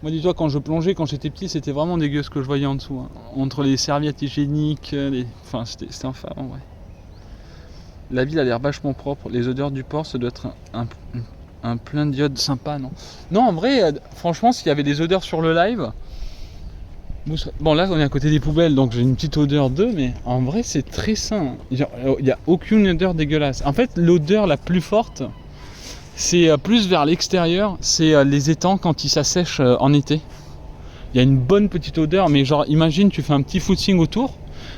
Speaker 1: Moi, dis-toi, quand je plongeais, quand j'étais petit, c'était vraiment dégueu ce que je voyais en dessous. Hein. Entre les serviettes hygiéniques, enfin, c'était infâme, ouais. La ville a l'air vachement propre. Les odeurs du port, ça doit être un plein d'iode sympa, non? Non, en vrai, franchement, s'il y avait des odeurs sur le live... Bon, là, on est à côté des poubelles, donc j'ai une petite odeur d'eux, mais en vrai, c'est très sain. Il n'y a aucune odeur dégueulasse. En fait, l'odeur la plus forte, c'est plus vers l'extérieur, c'est les étangs quand ils s'assèchent en été. Il y a une bonne petite odeur, mais genre, imagine, tu fais un petit footing autour,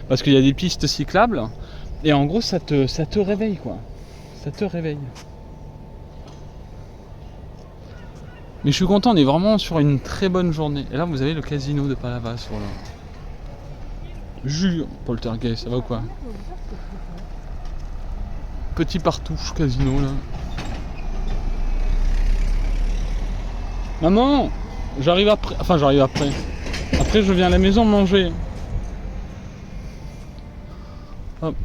Speaker 1: parce qu'il y a des pistes cyclables, et en gros, ça te réveille, quoi. Ça te réveille. Mais je suis content, on est vraiment sur une très bonne journée. Et là, vous avez le casino de Palavas, voilà. Jure, Poltergeist, ça va ou quoi? Petit partouche casino, là. Maman, j'arrive après. Enfin, j'arrive après. Après, je viens à la maison manger. Hop.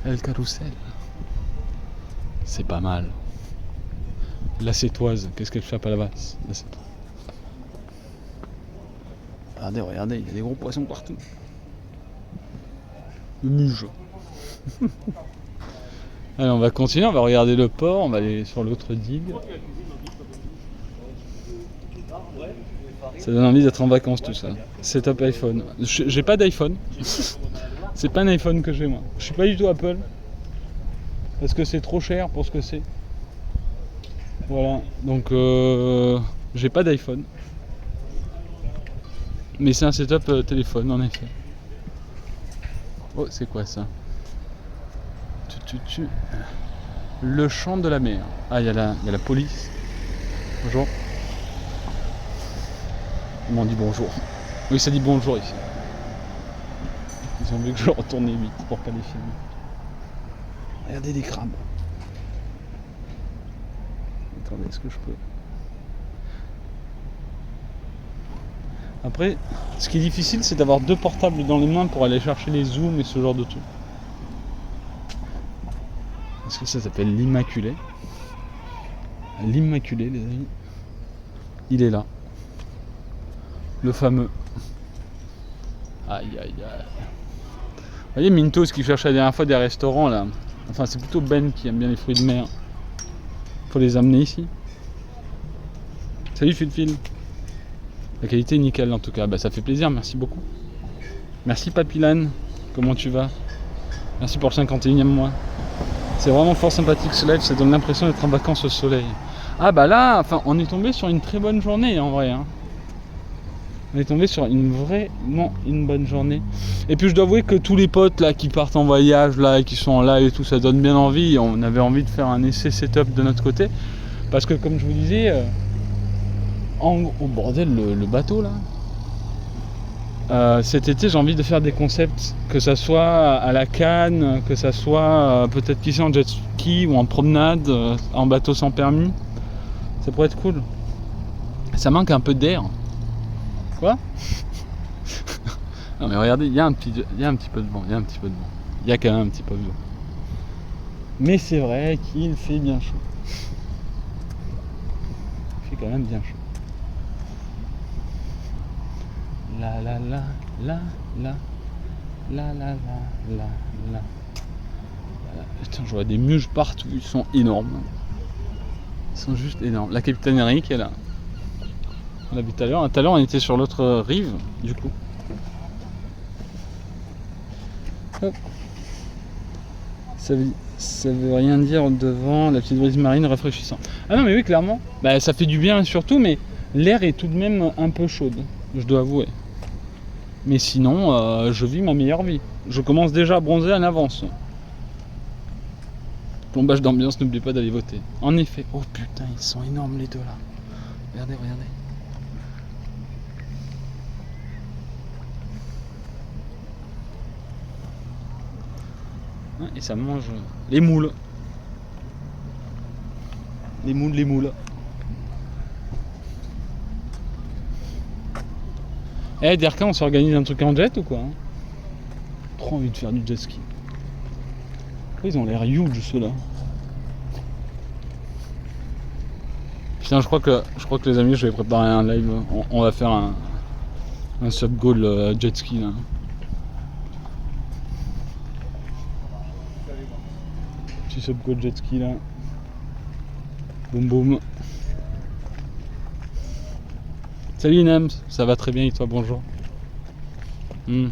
Speaker 1: El Carrousel. C'est pas mal. La sétoise, qu'est-ce qu'elle fait à Palavas? La sétoise. Regardez, il y a des gros poissons partout. Le muge. Allez, on va continuer, on va regarder le port, on va aller sur l'autre digue. Ça donne envie d'être en vacances tout ça. Setup iPhone. J'ai pas d'iPhone. C'est pas un iPhone que j'ai moi. Je suis pas du tout Apple. Parce que c'est trop cher pour ce que c'est. Voilà, donc j'ai pas d'iPhone. Mais c'est un setup téléphone en effet. Oh, c'est quoi ça? Le chant de la mer. Ah, il y a la police. Bonjour. Ils m'ont dit bonjour. Oui, ça dit bonjour ici. Ils ont voulu que je retourne vite pour pas les filmer. Regardez les crabes. Attendez, est-ce que je peux... Après, ce qui est difficile, c'est d'avoir 2 portables dans les mains pour aller chercher les zooms et ce genre de trucs. Est-ce que ça s'appelle l'Immaculé? L'Immaculé, les amis. Il est là. Le fameux. Aïe aïe aïe. Vous voyez Mintos qui cherche la dernière fois des restaurants là. Enfin c'est plutôt Ben qui aime bien les fruits de mer. Faut les amener ici. Salut Fulfil. La qualité est nickel en tout cas. Bah ça fait plaisir, merci beaucoup. Merci Papilane. Comment tu vas? Merci pour le 51e mois. C'est vraiment fort sympathique ce live, ça donne l'impression d'être en vacances au soleil. Ah bah là, enfin on est tombé sur une très bonne journée en vrai. Hein. On est tombé sur une bonne journée. Et puis je dois avouer que tous les potes là qui partent en voyage là et qui sont en live et tout, ça donne bien envie. On avait envie de faire un essai setup de notre côté. Parce que comme je vous disais, oh bordel le bateau là. Cet été j'ai envie de faire des concepts, que ça soit à la canne, que ça soit peut-être qu'ici en jet ski ou en promenade, en bateau sans permis. Ça pourrait être cool. Ça manque un peu d'air. Quoi? Non mais regardez, il y a un petit peu de vent, il y a quand même un petit peu de vent. Mais c'est vrai qu'il fait bien chaud. Il fait quand même bien chaud. La la la la la la la la la. Putain, je vois des muges partout, ils sont énormes. Ils sont juste énormes. La capitaine Eric est là. On l'a vu tout à l'heure. Tout à l'heure, on était sur l'autre rive, du coup. Hop. Ça veut rien dire devant la petite brise marine rafraîchissant. Ah non, mais oui, clairement. Bah, ça fait du bien surtout, mais l'air est tout de même un peu chaude, je dois avouer. Mais sinon, je vis ma meilleure vie. Je commence déjà à bronzer en avance. Plombage d'ambiance, n'oubliez pas d'aller voter. En effet. Oh putain, ils sont énormes les deux là. Regardez. Et ça mange les moules. Les moules. Eh Derka, on s'organise un truc en jet ou quoi? Trop envie de faire du jet ski. Ils ont l'air huge ceux-là. Putain, je crois que les amis, je vais préparer un live. On va faire un sub-goal jet ski là. Petit sub-goal jet ski là. Boum boum. Salut Nams, ça va très bien et toi, bonjour. Bon,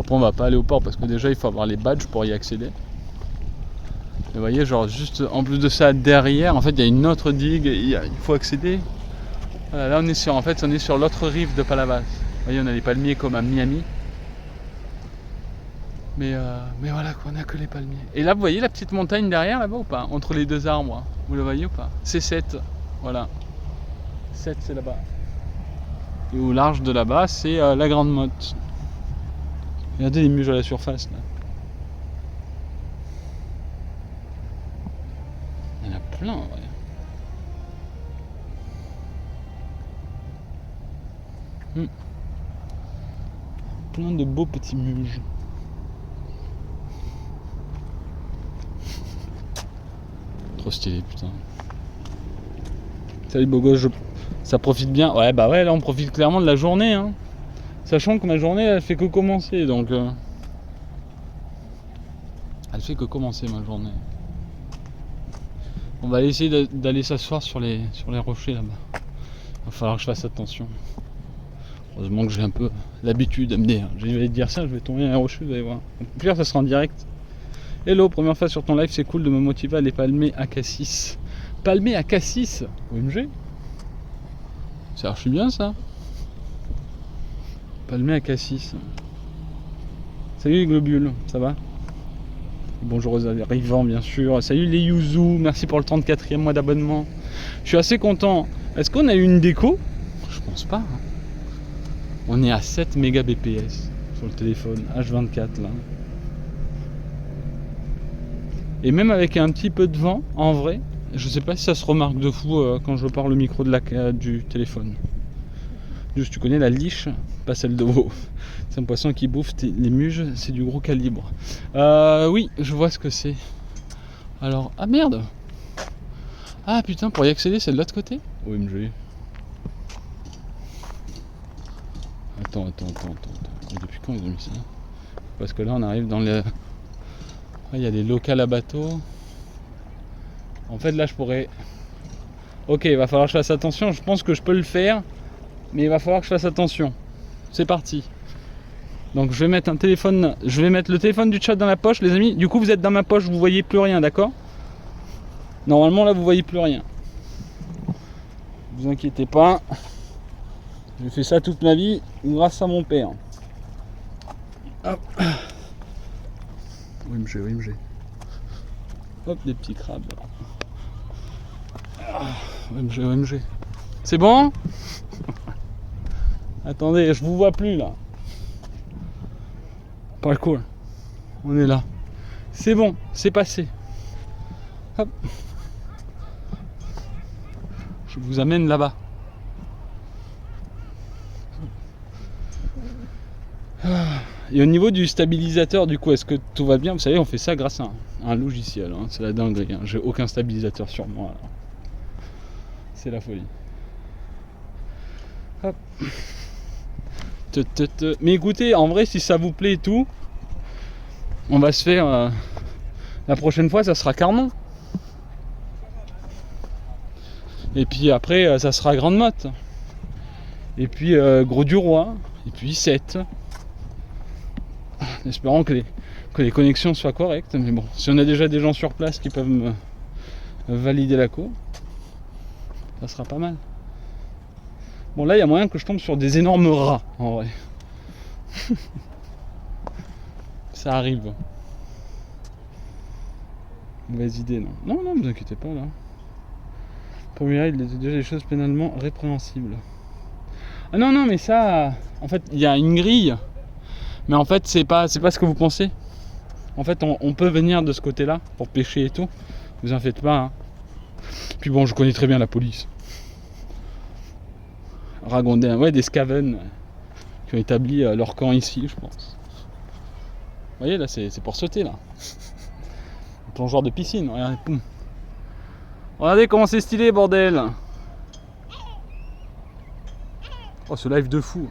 Speaker 1: après on va pas aller au port parce que déjà il faut avoir les badges pour y accéder. Et vous voyez, genre juste en plus de ça, derrière, en fait il y a une autre digue, il faut accéder. Voilà, là on est sur l'autre rive de Palavas. Vous voyez, on a les palmiers comme à Miami. Mais voilà quoi, on a que les palmiers. Et là vous voyez la petite montagne derrière là-bas ou pas? Entre les deux arbres, vous le voyez ou pas? C'est 7, voilà. 7 c'est là-bas. Et au large de là-bas c'est la Grande Motte. Regardez les muges à la surface là. Il y en a plein en vrai. Plein de beaux petits muges. Trop stylé putain. Salut beau gosse, ça profite bien. Ouais bah ouais, là on profite clairement de la journée hein. Sachant que ma journée elle fait que commencer donc elle fait que commencer ma journée. On va essayer d'aller s'asseoir sur les rochers là-bas. Il va falloir que je fasse attention. Heureusement que j'ai un peu l'habitude à me dire. Je vais te dire ça, je vais tomber dans les rochers, vous allez voir. Au pire ça sera en direct. Hello, première fois sur ton live, c'est cool de me motiver à aller palmer à Cassis. Palmer à Cassis OMG. Ça archi bien ça. Palmer à Cassis. Salut les globules, ça va? Bonjour aux arrivants bien sûr. Salut les Yuzu, merci pour le 34e mois d'abonnement. Je suis assez content. Est-ce qu'on a eu une déco? Je pense pas. On est à 7 Mbps sur le téléphone H24 là. Et même avec un petit peu de vent, en vrai, Je sais pas si ça se remarque de fou quand je parle le micro du téléphone. Juste, tu connais la liche, pas celle de veau. C'est un poisson qui bouffe les muges, c'est du gros calibre. Oui, je vois ce que c'est. Alors, ah merde! Ah putain, pour y accéder, c'est de l'autre côté? OMG. Attends. Et depuis quand ils ont mis ça? Parce que là, on arrive dans les... Il y a des locales à bateaux. En fait, là, je pourrais... Ok, il va falloir que je fasse attention. Je pense que je peux le faire. Mais il va falloir que je fasse attention. C'est parti. Donc, je vais mettre le téléphone du chat dans la poche, les amis. Du coup, vous êtes dans ma poche, vous voyez plus rien, d'accord? Normalement, là, vous voyez plus rien. Ne vous inquiétez pas. J'ai fait ça toute ma vie grâce à mon père. Hop. OMG. Hop, des petits crabes. OMG. C'est bon? Attendez, je vous vois plus là. Pas cool. On est là. C'est bon, c'est passé. Hop. Je vous amène là-bas. Et au niveau du stabilisateur, du coup, est-ce que tout va bien? Vous savez, on fait ça grâce à un logiciel. Hein. C'est la dinguerie. Hein. J'ai aucun stabilisateur sur moi. Alors. C'est la folie. Hop. Mais écoutez, en vrai, si ça vous plaît et tout, on va se faire... la prochaine fois, ça sera Carnon. Et puis après, ça sera Grande Motte. Et puis Gros du Roi. Et puis 7. Espérons que les connexions soient correctes. Mais bon, si on a déjà des gens sur place qui peuvent me valider la co, ça sera pas mal. Bon, là, il y a moyen que je tombe sur des énormes rats, en vrai. Ça arrive. Mauvaise idée, non. Non, ne vous inquiétez pas, là. Pour lui, il y a déjà des choses pénalement répréhensibles. Ah non, mais ça... En fait, il y a une grille. Mais en fait, c'est pas ce que vous pensez. En fait, on peut venir de ce côté-là pour pêcher et tout. Vous en faites pas, hein. Puis bon, je connais très bien la police. Ragondin, ouais, des Scaven qui ont établi leur camp ici, je pense. Vous voyez, là, c'est pour sauter, là. Un plongeoir de piscine, regardez, poum. Regardez comment c'est stylé, bordel. Oh, ce live de fou.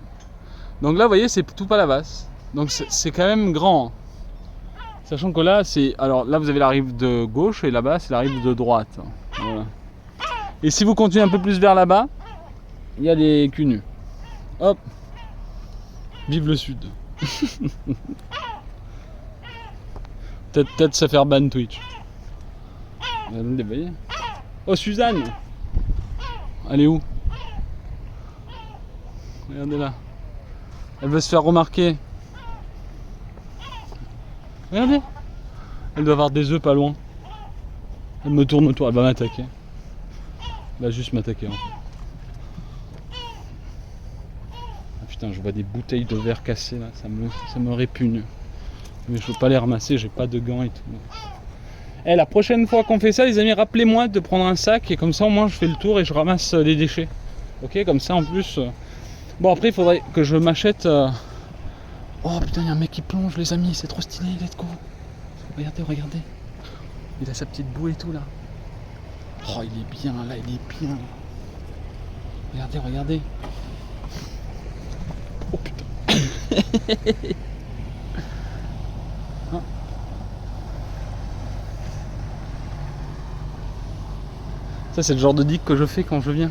Speaker 1: Donc là, vous voyez, c'est tout Palavas. Donc c'est quand même grand. Sachant que là, c'est... Alors là, vous avez la rive de gauche et là-bas, c'est la rive de droite. Voilà. Et si vous continuez un peu plus vers là-bas, il y a des culs nus. Hop. Vive le sud. Peut-être se faire ban Twitch. Vous voyez. Oh, Suzanne. Elle est où? Regardez là. Elle veut se faire remarquer. Regardez. Elle doit avoir des œufs pas loin. Elle me tourne autour, elle va m'attaquer. Elle va juste m'attaquer en fait. Ah putain, je vois des bouteilles de verre cassées là, ça me répugne. Mais je veux pas les ramasser, j'ai pas de gants et tout. Eh, la prochaine fois qu'on fait ça, les amis, rappelez-moi de prendre un sac et comme ça au moins je fais le tour et je ramasse les déchets. Ok, comme ça en plus... Bon, après il faudrait que je m'achète... Oh putain, il y a un mec qui plonge, les amis, c'est trop stylé, let's go. Regardez. Il a sa petite bouée et tout là. Oh, il est bien là, il est bien. Regardez. Oh putain. Ah. Ça, c'est le genre de dick que je fais quand je viens.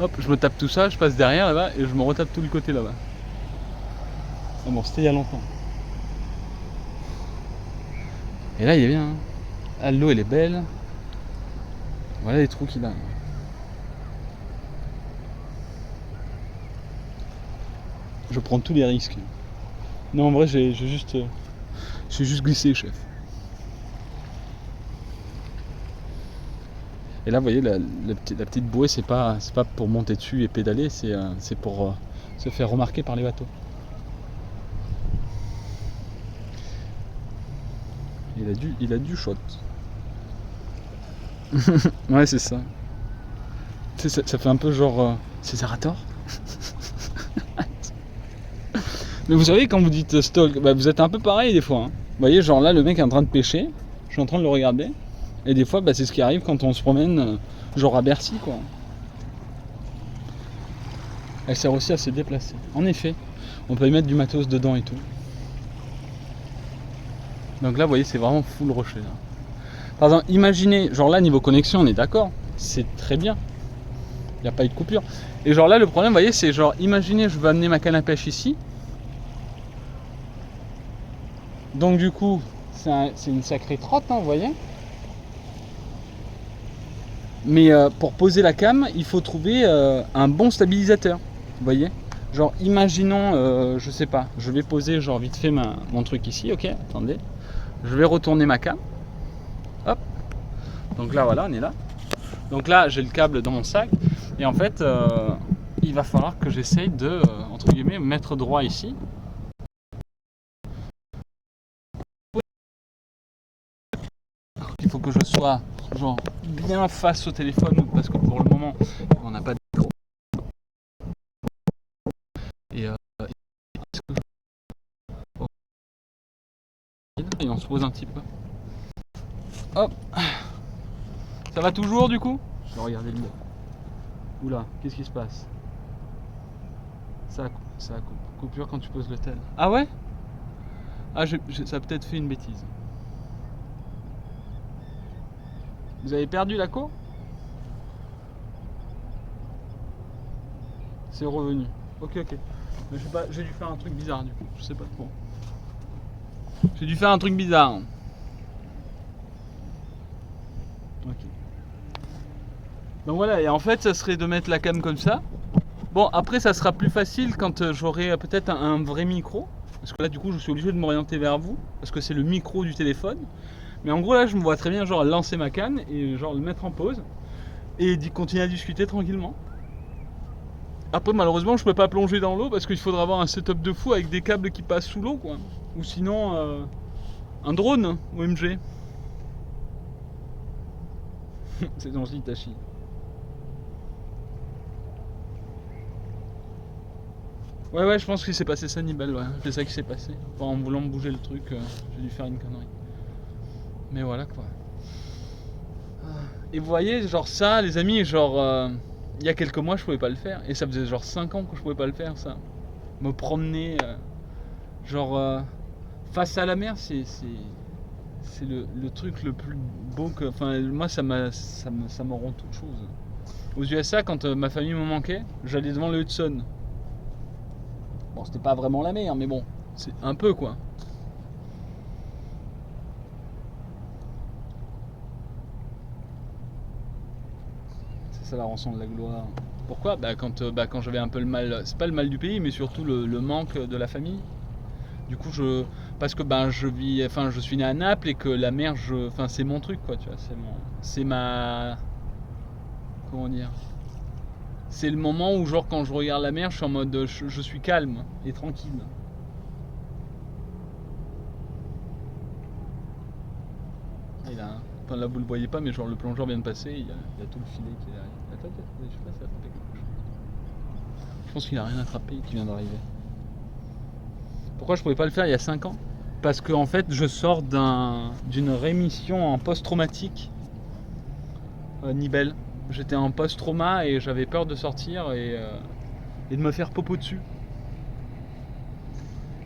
Speaker 1: Hop, je me tape tout ça, je passe derrière là-bas et je me retape tout le côté là-bas. Ah bon, c'était il y a longtemps. Et là, il est bien. Hein. Ah, l'eau, elle est belle. Voilà les trous qu'il a. Je prends tous les risques. Non, en vrai, j'ai juste glissé, chef. Et là, vous voyez, la petite bouée, c'est pas pour monter dessus et pédaler, c'est pour se faire remarquer par les bateaux. Il a du shot. Ouais, c'est ça. Tu sais, ça fait un peu genre Césarator. Mais vous savez, quand vous dites stalk, bah, vous êtes un peu pareil des fois. Hein. Vous voyez, genre là, le mec est en train de pêcher, je suis en train de le regarder, et des fois, bah, c'est ce qui arrive quand on se promène, genre à Bercy, quoi. Elle sert aussi à se déplacer. En effet, on peut y mettre du matos dedans et tout. Donc là, vous voyez, c'est vraiment full rocher. Là. Par exemple, imaginez, genre là, niveau connexion, on est d'accord, c'est très bien. Il n'y a pas eu de coupure. Et genre là, le problème, vous voyez, c'est genre, imaginez, je veux amener ma canne à pêche ici. Donc du coup, c'est une sacrée trotte, hein, vous voyez. Mais pour poser la cam, il faut trouver un bon stabilisateur, vous voyez. Genre, imaginons, je sais pas, je vais poser genre vite fait mon truc ici, ok, attendez. Je vais retourner ma cam. Hop. Donc là, voilà, on est là. Donc là, j'ai le câble dans mon sac. Et en fait, il va falloir que j'essaye de, entre guillemets, mettre droit ici. Il faut que je sois genre bien face au téléphone parce que pour le moment, on n'a pas de micro. Et on se pose un petit peu. Hop. Ça va toujours du coup? Je vais regarder le mot. Oula, qu'est-ce qui se passe? Ça coupe. Coupure quand tu poses le tel. Ah ouais? Ah, ça a peut-être fait une bêtise. Vous avez perdu la co? C'est revenu. Ok. Mais je sais pas, j'ai dû faire un truc bizarre du coup. Je sais pas trop. J'ai dû faire un truc bizarre. Ok. Donc voilà, et en fait, ça serait de mettre la cam comme ça. Bon, après, ça sera plus facile quand j'aurai peut-être un vrai micro. Parce que là, du coup, je suis obligé de m'orienter vers vous. Parce que c'est le micro du téléphone. Mais en gros, là, je me vois très bien, genre, lancer ma canne et genre le mettre en pause. Et continuer à discuter tranquillement. Après, malheureusement, je peux pas plonger dans l'eau parce qu'il faudra avoir un setup de fou avec des câbles qui passent sous l'eau, quoi. Ou sinon, un drone, OMG. C'est gentil, Tachi. Ouais, je pense qu'il s'est passé ça, Nibel, ouais. C'est ça qui s'est passé. Enfin, en voulant bouger le truc, j'ai dû faire une connerie. Mais voilà, quoi. Et vous voyez, genre ça, les amis, genre... il y a quelques mois, je pouvais pas le faire. Et ça faisait genre 5 ans que je pouvais pas le faire, ça. Me promener, genre... face à la mer, c'est le truc le plus beau que... Enfin, moi, ça me rend toute chose. Aux USA, quand ma famille me manquait, j'allais devant le Hudson. Bon, c'était pas vraiment la mer, mais bon, c'est un peu, quoi. C'est ça la rançon de la gloire. Pourquoi? Quand j'avais un peu le mal, c'est pas le mal du pays, mais surtout le manque de la famille. Du coup, parce que je suis né à Naples et que la mer, c'est mon truc, quoi, tu vois, c'est ma, comment dire, c'est le moment où genre quand je regarde la mer, je suis en mode, je suis calme et tranquille. Enfin là vous le voyez pas, mais genre le plongeur vient de passer, il y a tout le filet qui est derrière. Attends, je sais pas si ça a attrapé quelque chose. Je pense qu'il a rien attrapé, qui vient d'arriver. Pourquoi je pouvais pas le faire il y a 5 ans? Parce que en fait je sors d'une rémission en post-traumatique Nibel. J'étais en post-trauma et j'avais peur de sortir et de me faire popo dessus.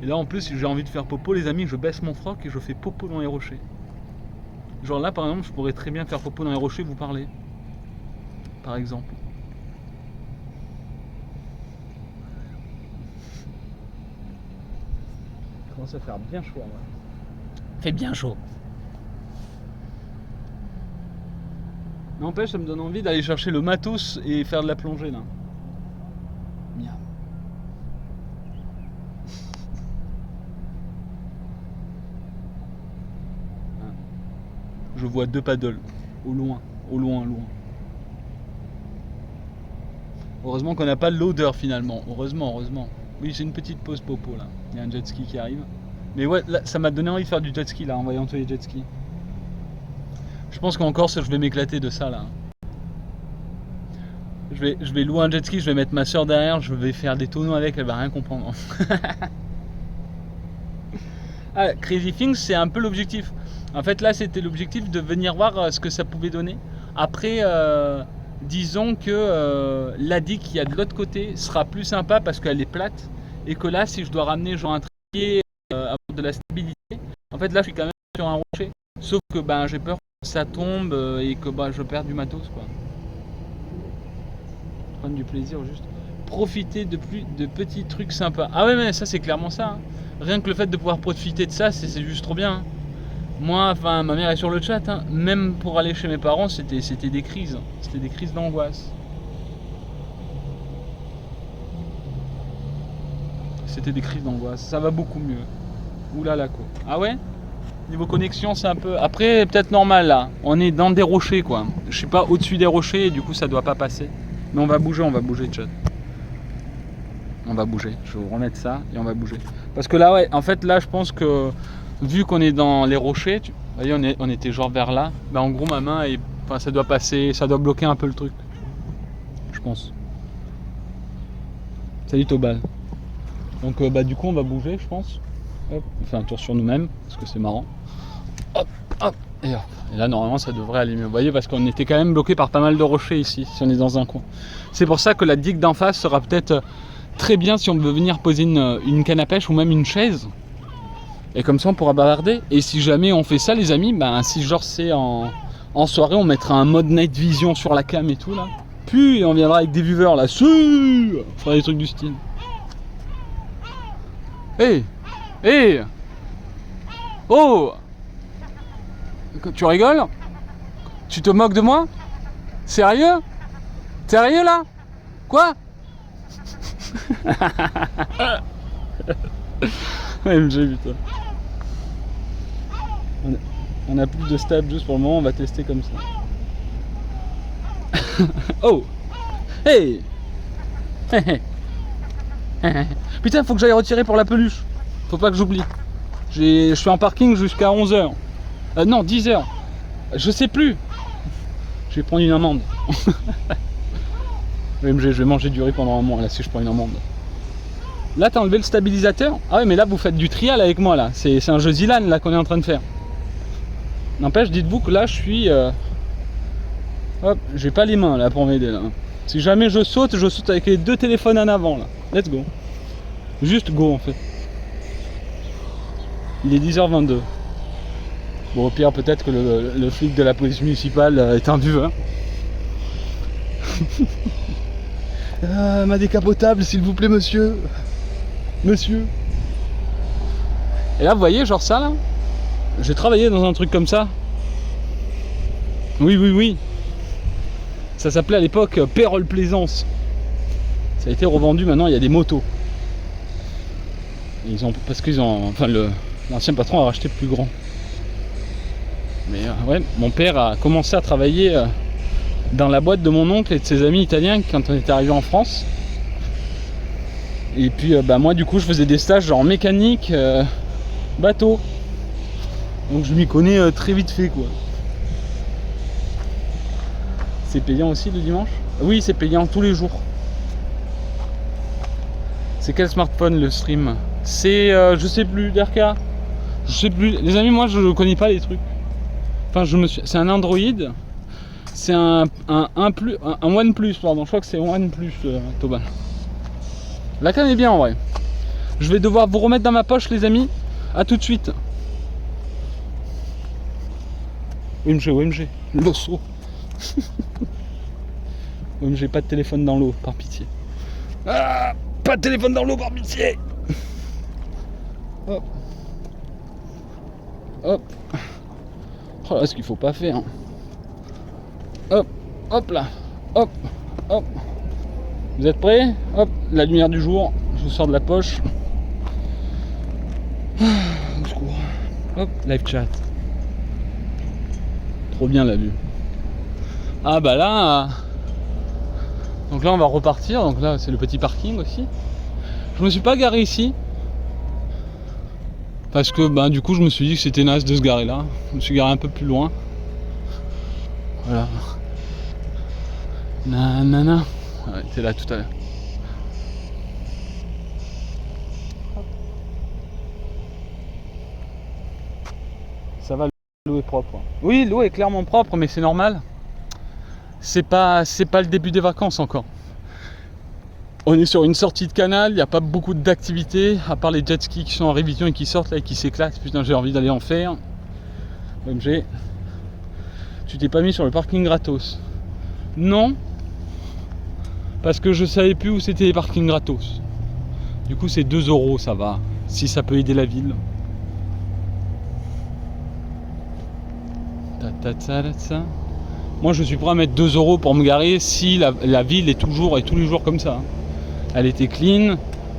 Speaker 1: Et là en plus si j'ai envie de faire popo, les amis, je baisse mon froc et je fais popo dans les rochers. Genre là par exemple je pourrais très bien faire popo dans les rochers et vous parler. Par exemple. Il commence à faire bien chaud en vrai. Fait bien chaud. N'empêche, ça me donne envie d'aller chercher le matos et faire de la plongée là. Miam. Je vois 2 paddles. Au loin. Heureusement qu'on n'a pas l'odeur finalement. Heureusement. Oui, c'est une petite pause popo là. Il y a un jet ski qui arrive. Mais ouais, là, ça m'a donné envie de faire du jet ski là en voyant tous les jet skis. Je pense qu'en Corse, je vais m'éclater de ça là. Je vais louer un jet ski, je vais mettre ma soeur derrière, je vais faire des tonneaux avec, elle va rien comprendre. Ah, Crazy Things, c'est un peu l'objectif. En fait, là, c'était l'objectif de venir voir ce que ça pouvait donner. Après, disons que l'Adi qui a de l'autre côté sera plus sympa parce qu'elle est plate. Et que là, si je dois ramener genre un trépied, avoir de la stabilité, en fait, là, je suis quand même sur un rocher. Sauf que ben, j'ai peur que ça tombe et que ben, je perde du matos, quoi. Prendre du plaisir, juste profiter de petits trucs sympas. Ah ouais, mais ça, c'est clairement ça. Hein. Rien que le fait de pouvoir profiter de ça, c'est juste trop bien. Hein. Moi, enfin, ma mère est sur le chat. Hein. Même pour aller chez mes parents, c'était des crises. C'était des crises d'angoisse. C'était des crises d'angoisse. Ça va beaucoup mieux. Ouh là là, quoi. Ah ouais? Niveau connexion, c'est un peu... Après, peut-être normal, là. On est dans des rochers, quoi. Je suis pas au-dessus des rochers, et du coup, ça doit pas passer. Mais on va bouger, chat. On va bouger. Je vais vous remettre ça, et on va bouger. Parce que là, ouais, en fait, là, je pense que... Vu qu'on est dans les rochers, vous voyez, on était genre vers là. Ben, en gros, ma main, enfin, ça doit passer... Ça doit bloquer un peu le truc. Je pense. Salut, Tobal. Donc, bah, du coup, on va bouger, je pense. Hop, on fait un tour sur nous-mêmes, parce que c'est marrant. Hop, hop, et hop. Et là, normalement, ça devrait aller mieux. Vous voyez, parce qu'on était quand même bloqué par pas mal de rochers ici, si on est dans un coin. C'est pour ça que la digue d'en face sera peut-être très bien si on veut venir poser une canne à pêche ou même une chaise. Et comme ça, on pourra bavarder. Et si jamais on fait ça, les amis, ben, si genre c'est en soirée, on mettra un mode night vision sur la cam et tout, là. Puis, on viendra avec des viewers, là. On fera des trucs du style. Hey! Hey! Oh! Tu rigoles? Tu te moques de moi? Sérieux? Sérieux là? Quoi? MG, putain. On a plus de stab juste pour le moment, on va tester comme ça. Oh! Hey! Putain, faut que j'aille retirer pour la peluche. Faut pas que j'oublie. Je suis en parking jusqu'à 11h. Non, 10h. Je sais plus. Je vais prendre une amende. MG, je vais manger du riz pendant un mois là si je prends une amende. Là, t'as enlevé le stabilisateur. Ah ouais, mais là, vous faites du trial avec moi là. C'est un jeu Zilan là qu'on est en train de faire. N'empêche, dites-vous que là, je suis... Hop, j'ai pas les mains là pour m'aider là. Si jamais je saute avec les deux téléphones en avant là. Let's go. Juste go en fait. Il est 10h22. Bon, au pire, peut-être que le flic de la police municipale est un viveur. Ma décapotable, s'il vous plaît, monsieur. Monsieur. Et là, vous voyez, genre ça là. J'ai travaillé dans un truc comme ça. Oui. Ça s'appelait à l'époque Pérol Plaisance. Ça a été revendu, maintenant il y a des motos. Et parce qu'ils ont... Enfin, l'ancien patron a racheté plus grand. Mais ouais, mon père a commencé à travailler dans la boîte de mon oncle et de ses amis italiens quand on était arrivé en France. Et puis bah, moi du coup je faisais des stages genre mécanique, bateau. Donc je m'y connais très vite fait quoi. C'est payant aussi le dimanche? Oui, c'est payant tous les jours. C'est quel smartphone le stream? C'est je sais plus, DRK. Je sais plus. Les amis, moi je connais pas les trucs. Enfin c'est un Android. C'est un OnePlus, pardon. Je crois que c'est OnePlus, Toban. La cam est bien en vrai. Je vais devoir vous remettre dans ma poche les amis. A tout de suite. OMG, l'osso. OMG, pas de téléphone dans l'eau, par pitié. Ah, pas de téléphone dans l'eau, par pitié. Hop. Hop. Oh là, ce qu'il faut pas faire. Hein. Hop, hop là. Hop, hop. Vous êtes prêts? Hop, la lumière du jour. Je vous sors de la poche. Au secours. Hop, live chat. Trop bien la vue. Ah bah là... Donc là on va repartir. Donc là c'est le petit parking aussi. Je me suis pas garé ici. Parce que bah, du coup je me suis dit que c'était naze de se garer là. Je me suis garé un peu plus loin. Voilà. Nanana. Ouais, t'es là tout à l'heure. Ça va, l'eau est propre. Oui, l'eau est clairement propre, mais c'est normal. C'est pas le début des vacances encore. On est sur une sortie de canal, il n'y a pas beaucoup d'activités, à part les jet skis qui sont en révision et qui sortent là et qui s'éclatent. Putain, j'ai envie d'aller en faire. OMG. Tu t'es pas mis sur le parking gratos? Non, parce que je savais plus où c'était les parkings gratos. Du coup, c'est 2 €, ça va. Si ça peut aider la ville. Moi, je suis prêt à mettre 2 € pour me garer si la ville est tous les jours comme ça. Elle était clean.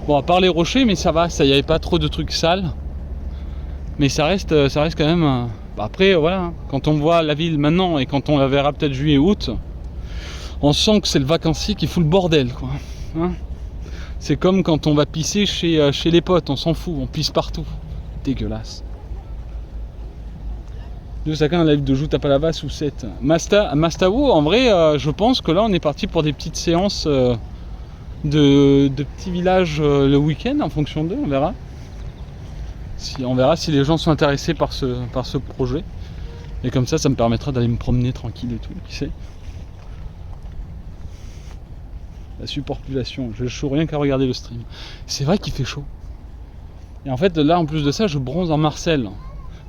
Speaker 1: Bon, à part les rochers, mais ça va, ça y avait pas trop de trucs sales. Mais ça reste quand même. Après, voilà, quand on voit la ville maintenant et quand on la verra peut-être juillet-août, on sent que c'est le vacancier qui fout le bordel, quoi. Hein, c'est comme quand on va pisser chez les potes, on s'en fout, on pisse partout. Dégueulasse. Chacun un live de Joute à Palavas ou 7. Mastao, en vrai, je pense que là on est parti pour des petites séances de petits villages le week-end en fonction d'eux, on verra. On verra si les gens sont intéressés par ce projet. Et comme ça me permettra d'aller me promener tranquille et tout, qui sait. La surpopulation, j'ai chaud rien qu'à regarder le stream. C'est vrai qu'il fait chaud. Et en fait là en plus de ça je bronze en Marcel.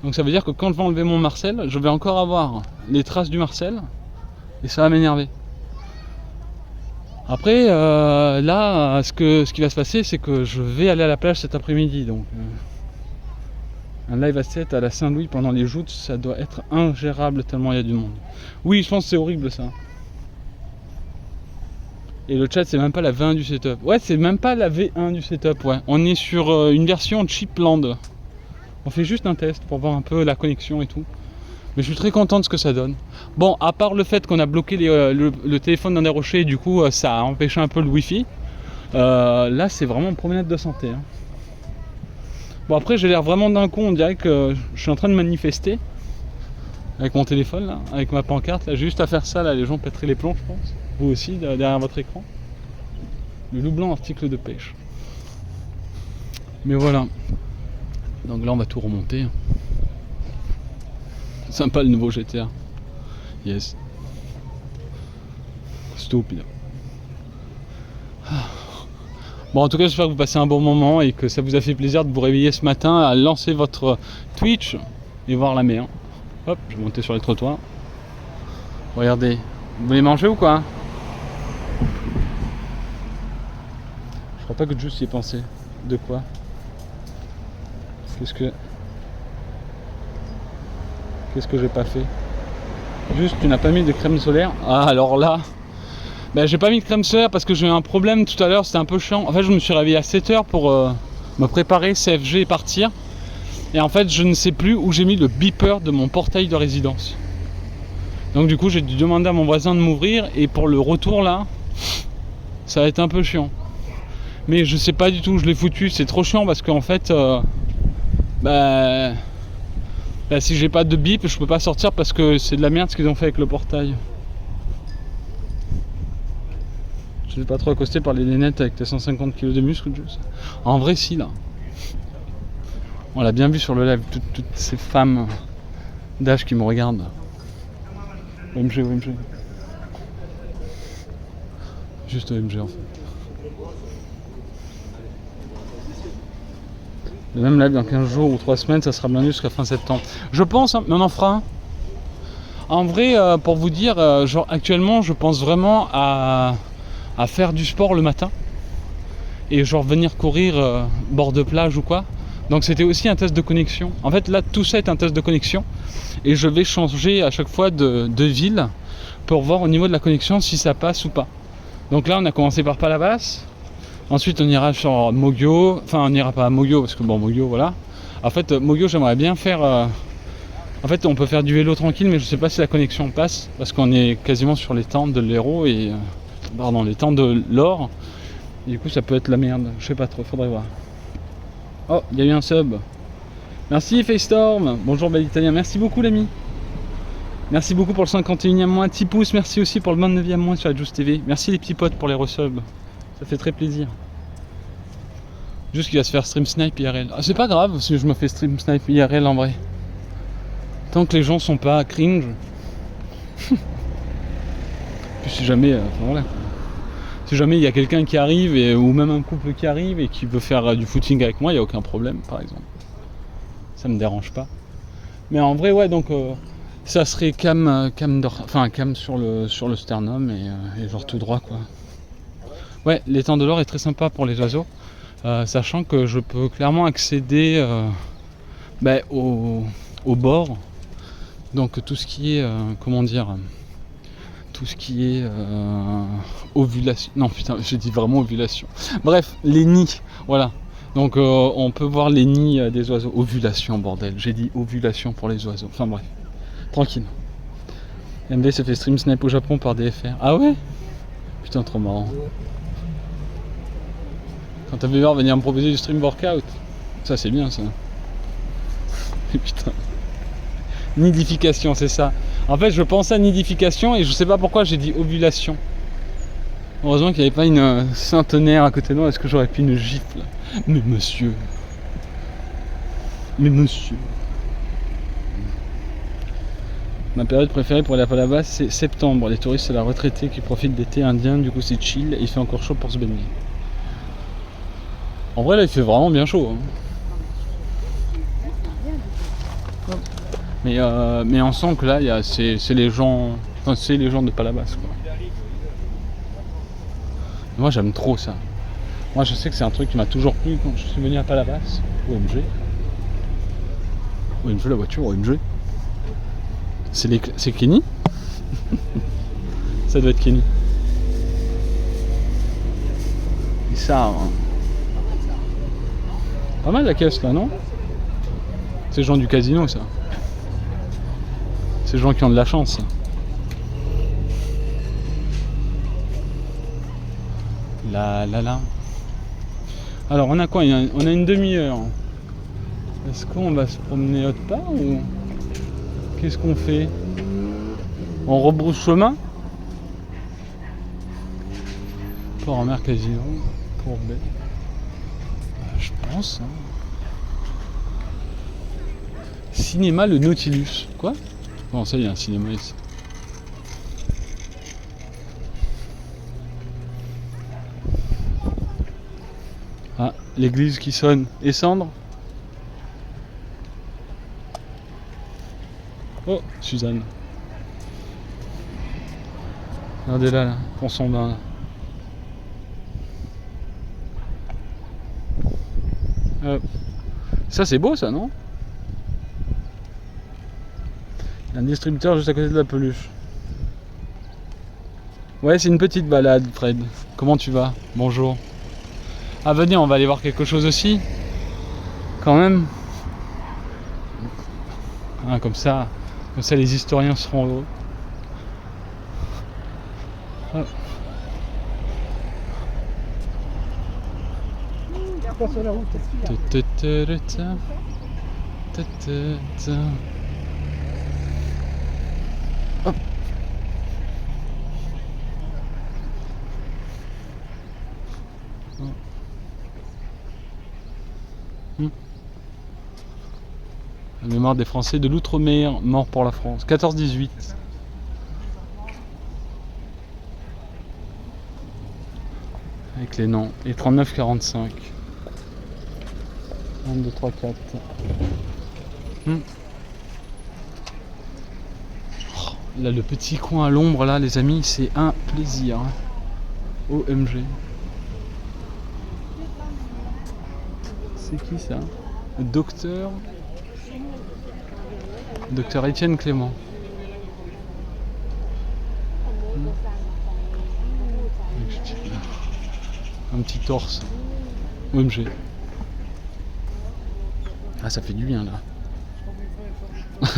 Speaker 1: Donc ça veut dire que quand je vais enlever mon Marcel, je vais encore avoir les traces du Marcel. Et ça va m'énerver. Après là ce qui va se passer c'est que je vais aller à la plage cet après-midi. Donc un live à 7 à la Saint-Louis pendant les joutes, ça doit être ingérable tellement il y a du monde. Oui, je pense que c'est horrible ça. Et le chat c'est même pas la V1 du setup. Ouais, c'est même pas la V1 du setup, ouais. On est sur une version Cheapland. On fait juste un test pour voir un peu la connexion et tout. Mais je suis très content de ce que ça donne. Bon, à part le fait qu'on a bloqué le téléphone dans des rochers, et du coup ça a empêché un peu le wifi. Là c'est vraiment une promenade de santé. Hein. Bon après j'ai l'air vraiment d'un con, on dirait que je suis en train de manifester. Avec mon téléphone là, avec ma pancarte là, juste à faire ça là, les gens pèteraient les plombs je pense. Vous aussi, derrière votre écran. Le loup blanc article de pêche. Mais voilà. Donc là on va tout remonter. Sympa le nouveau GTA. Yes. Stupide. Bon en tout cas j'espère que vous passez un bon moment et que ça vous a fait plaisir de vous réveiller ce matin à lancer votre Twitch et voir la mer. Hop, je vais monter sur les trottoirs. Regardez. Vous voulez manger ou quoi? Je crois pas que Juice y ait pensé. De quoi? Qu'est-ce que j'ai pas fait? Juste, tu n'as pas mis de crème solaire? Ah, alors là, ben, j'ai pas mis de crème solaire parce que j'ai eu un problème tout à l'heure, c'était un peu chiant. En fait, je me suis réveillé à 7 h pour me préparer, CFG et partir. Et en fait, je ne sais plus où j'ai mis le beeper de mon portail de résidence. Donc du coup, j'ai dû demander à mon voisin de m'ouvrir. Et pour le retour là, ça va être un peu chiant. Mais je sais pas du tout où je l'ai foutu. C'est trop chiant parce qu'en fait... si j'ai pas de bip, je peux pas sortir parce que c'est de la merde ce qu'ils ont fait avec le portail. Je vais pas trop accosté par les nénettes avec tes 150 kg de muscles. En vrai, si là. On l'a bien vu sur le live, toutes ces femmes d'âge qui me regardent. OMG. Juste OMG en fait. Le même live dans 15 jours ou 3 semaines, ça sera bien jusqu'à fin septembre. Je pense, hein, mais on en fera un. En vrai, pour vous dire, genre actuellement, je pense vraiment à faire du sport le matin. Et genre venir courir bord de plage ou quoi. Donc c'était aussi un test de connexion. En fait là, tout ça est un test de connexion. Et je vais changer à chaque fois de ville pour voir au niveau de la connexion si ça passe ou pas. Donc là, on a commencé par Palavas. Ensuite, on ira sur Mogio. Enfin, on n'ira pas à Mogio parce que bon, Mogio, voilà. En fait, Mogio, j'aimerais bien faire... En fait, on peut faire du vélo tranquille, mais je sais pas si la connexion passe. Parce qu'on est quasiment sur les tentes de l'Hérault et... pardon, les tentes de l'Or. Du coup, ça peut être la merde. Je sais pas trop, faudrait voir. Oh, il y a eu un sub. Merci, FaceStorm. Bonjour, bel italien. Merci beaucoup, l'ami. Merci beaucoup pour le 51e mois. Petit pouce, merci aussi pour le 29e mois sur la Juice TV. Merci les petits potes pour les resubs. Ça fait très plaisir. Juste qu'il va se faire stream snipe IRL. Ah, c'est pas grave si je me fais stream snipe IRL en vrai. Tant que les gens sont pas cringe. Puis si jamais, voilà. Si jamais il y a quelqu'un qui arrive ou même un couple qui arrive et qui veut faire du footing avec moi, il n'y a aucun problème par exemple. Ça me dérange pas. Mais en vrai ouais donc ça serait cam sur le sternum et genre tout droit quoi. Ouais, l'étang de l'Or est très sympa pour les oiseaux. Sachant que je peux clairement accéder au bord. Donc tout ce qui est tout ce qui est ovulation. Non putain, j'ai dit vraiment ovulation. Bref, les nids, voilà. Donc on peut voir les nids des oiseaux. Ovulation, bordel. J'ai dit ovulation pour les oiseaux. Enfin bref, tranquille. MV se fait stream snipe au Japon par DFR. Ah ouais? Putain, trop marrant. Quand t'as vu venir me proposer du stream workout. Ça c'est bien ça. Putain. Nidification, c'est ça. En fait, je pensais à nidification et je sais pas pourquoi j'ai dit ovulation. Heureusement qu'il n'y avait pas une centenaire à côté de moi, parce que j'aurais pu une gifle. Mais monsieur. Ma période préférée pour aller à Palabas, c'est septembre. Les touristes, c'est la retraitée qui profite d'été indien, du coup c'est chill et il fait encore chaud pour se baigner. En vrai, là, il fait vraiment bien chaud. Hein. Mais on sent que là, c'est les gens, c'est les gens de Palabas, quoi. Moi, j'aime trop ça. Moi, je sais que c'est un truc qui m'a toujours plu quand je suis venu à Palabas. OMG. OMG, la voiture, OMG. C'est Kenny. Ça doit être Kenny. Et ça, hein. Pas mal la caisse là, non? C'est les gens du casino, ça. C'est les gens qui ont de la chance. Là. Alors, on a quoi? On a une demi-heure. Est-ce qu'on va se promener autre part ou qu'est-ce qu'on fait? On rebrousse chemin? Port en mer Casino, Courbet. Je pense. Hein. Cinéma le Nautilus. Quoi? Comment ça, il y a un cinéma ici? Ah, l'église qui sonne. Et Sandre? Oh, Suzanne. Regardez-la, là, pour son bain, là. Ça, c'est beau, ça, non? Il y a un distributeur juste à côté de la peluche. Ouais, c'est une petite balade, Fred. Comment tu vas? Bonjour. Ah, venez, on va aller voir quelque chose aussi. Quand même. Ah, comme ça, les historiens seront heureux. Ah.
Speaker 2: Pas sur la route.
Speaker 1: Hop. La mémoire des Français de l'Outre-mer, morts pour la France. 14-18. Avec les noms. Et 39-45. 1, 2, 3, 4. Là, le petit coin à l'ombre, là, les amis, c'est un plaisir. OMG. C'est qui ça? Le docteur Étienne Clément. Un petit torse. OMG. Ah, ça fait du bien là.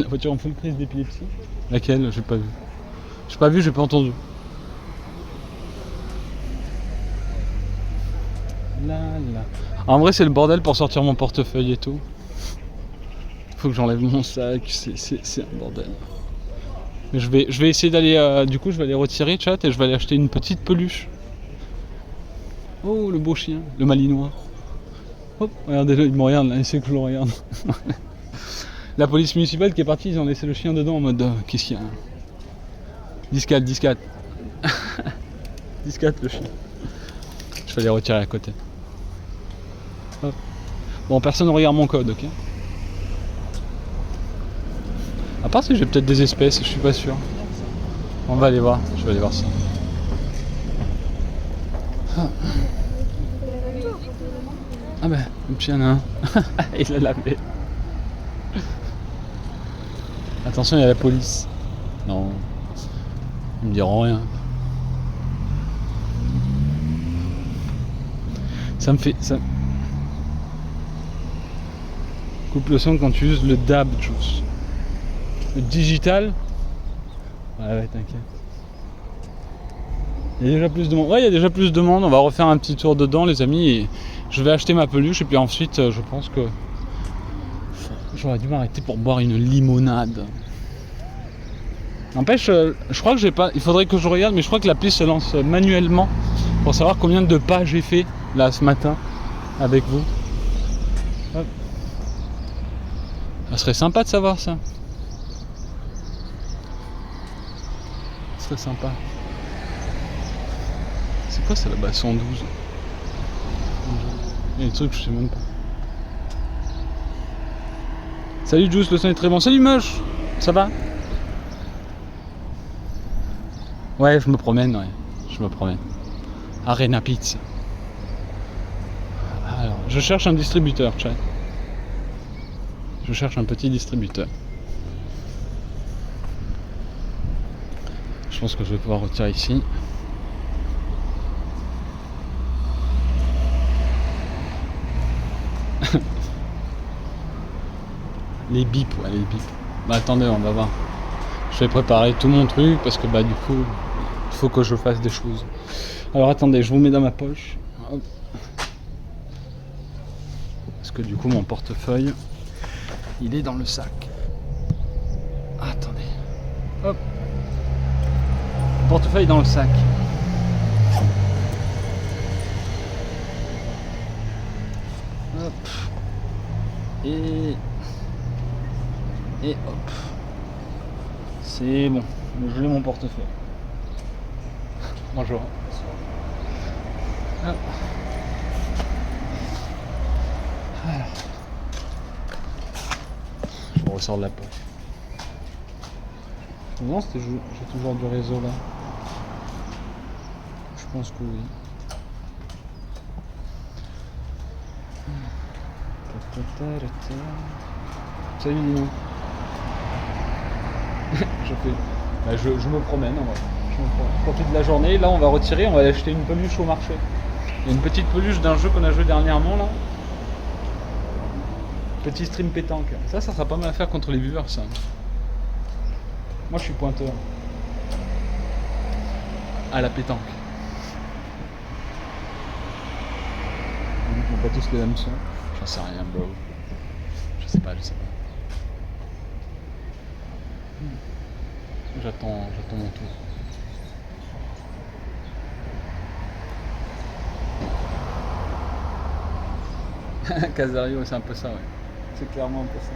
Speaker 1: La voiture en full crise d'épilepsie. Laquelle? J'ai pas vu. J'ai pas vu, j'ai pas entendu. Là. En vrai, c'est le bordel pour sortir mon portefeuille et tout. Faut que j'enlève mon sac, c'est un bordel. Mais je vais essayer d'aller, du coup je vais aller retirer chat et je vais aller acheter une petite peluche. Oh le beau chien, le malinois. Hop, regardez-le, il me regarde là, il sait que je le regarde. La police municipale qui est partie, ils ont laissé le chien dedans en mode qu'est-ce qu'il y a 10-4, 10-4. 10-4 le chien. Je vais aller retirer à côté. Hop. Bon, personne ne regarde mon code, ok. À part si j'ai peut-être des espèces, je suis pas sûr. On va aller voir, je vais aller voir ça. Ah ben, le petit en a un. Il a lavé. Attention, il y a la police. Non. Ils me diront rien. Ça me fait... Ça... Coupe le son quand tu uses le dab juice. Le digital. Ouais, t'inquiète. Il y a déjà plus de monde. Ouais, il y a déjà plus de monde. On va refaire un petit tour dedans, les amis. Et je vais acheter ma peluche. Et puis ensuite, je pense que j'aurais dû m'arrêter pour boire une limonade. N'empêche, je crois que j'ai pas. Il faudrait que je regarde, mais je crois que l'appli se lance manuellement pour savoir combien de pas j'ai fait là ce matin avec vous. Hop. Ça serait sympa de savoir ça. Ce serait sympa. C'est quoi ça là-bas, 112? Il y a des trucs que je sais même pas. Salut Juice, le son est très bon. Salut Moche, ça va? Ouais, je me promène, ouais. Je me promène. Arena Pizza. Alors, je cherche un distributeur, chat. Je cherche un petit distributeur. Je pense que je vais pouvoir retirer ici. Les bips, ouais, les bips. Bah attendez, on va voir. Je vais préparer tout mon truc parce que bah du coup, il faut que je fasse des choses. Alors attendez, je vous mets dans ma poche. Hop. Parce que du coup, mon portefeuille, il est dans le sac. Attendez. Hop. Portefeuille dans le sac. Hop. Et hop. C'est bon. Je l'ai mon portefeuille. Bonjour. Hop. Voilà. Je me ressors de la poche. Non, j'ai toujours du réseau là. Je pense que oui. Salut Lino. Je me promène en vrai. Je profite de la journée. Là on va retirer, on va aller acheter une peluche au marché. Il y a une petite peluche d'un jeu qu'on a joué dernièrement là. Petit stream pétanque. Ça sera pas mal à faire contre les viewers ça. Moi je suis pointeur. À la pétanque. On n'a pas tous les mêmes sons. J'en sais rien bro. Je sais pas. J'attends mon tour. Casario, c'est un peu ça, ouais. C'est clairement un peu ça.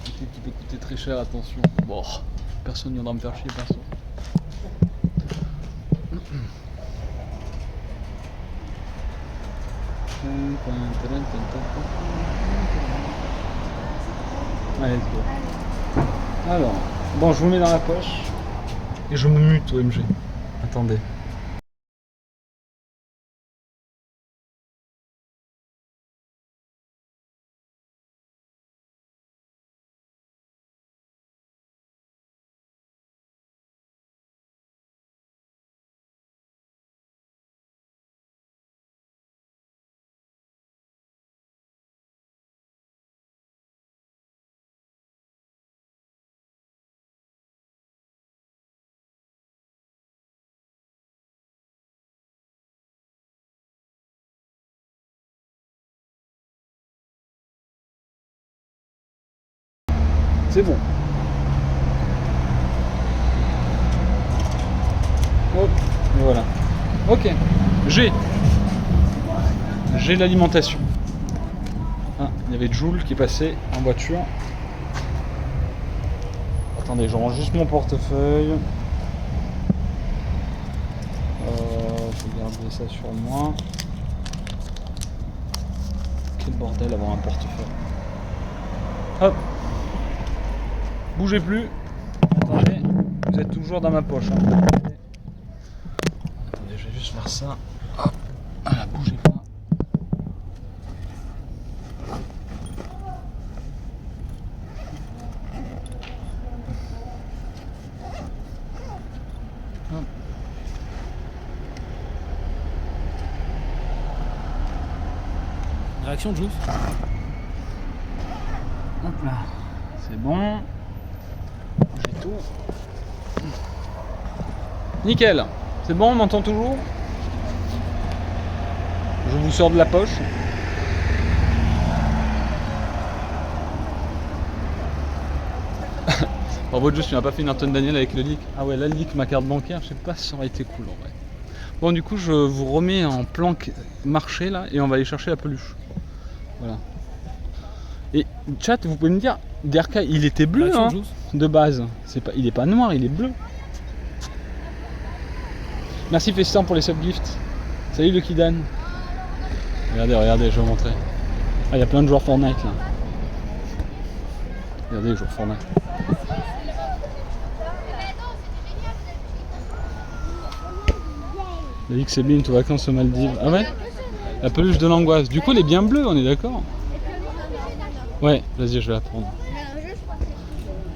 Speaker 1: Un truc qui peut coûter très cher, attention. Bon, personne ne viendra me faire chier, perso. Allez, let's go. Alors, bon, je vous mets dans la poche. Et je me mute au MG. Attendez. C'est bon. Hop, et voilà. Ok, j'ai l'alimentation. Ah, il y avait Jules qui passait en voiture. Attendez, je range juste mon portefeuille. Je vais garder ça sur moi. Quel bordel avoir un portefeuille. Hop. Bougez plus. Attendez, vous êtes toujours dans ma poche. Hein. Attendez, je vais juste faire ça. Hop. Ah, bougez pas. Hop.
Speaker 3: Réaction de Jules.
Speaker 1: Hop là. C'est bon. J'ai tout. Nickel. C'est bon, on m'entend toujours? Je vous sors de la poche. Bravo Joe, tu n'as pas fait une Antoine Daniel avec le leak. Ah ouais, là le leak, ma carte bancaire, je sais pas si ça aurait été cool en vrai. Bon, du coup, je vous remets en plan marché là et on va aller chercher la peluche. Voilà. Et chat, vous pouvez me dire, DRK, il était bleu
Speaker 3: Réaction
Speaker 1: hein,
Speaker 3: de Jules.
Speaker 1: de base. Il est pas noir, il est bleu. Merci Festin pour les subgifts. Salut le Kidan. Regardez, regardez, je vais vous montrer. Ah, il y a plein de joueurs Fortnite là. Regardez les joueurs Fortnite. Il a dit que c'est bien une vacances aux Maldives. Ah ouais? La peluche de l'angoisse. Du coup, elle est bien bleue, on est d'accord? Ouais, vas-y, je vais la prendre.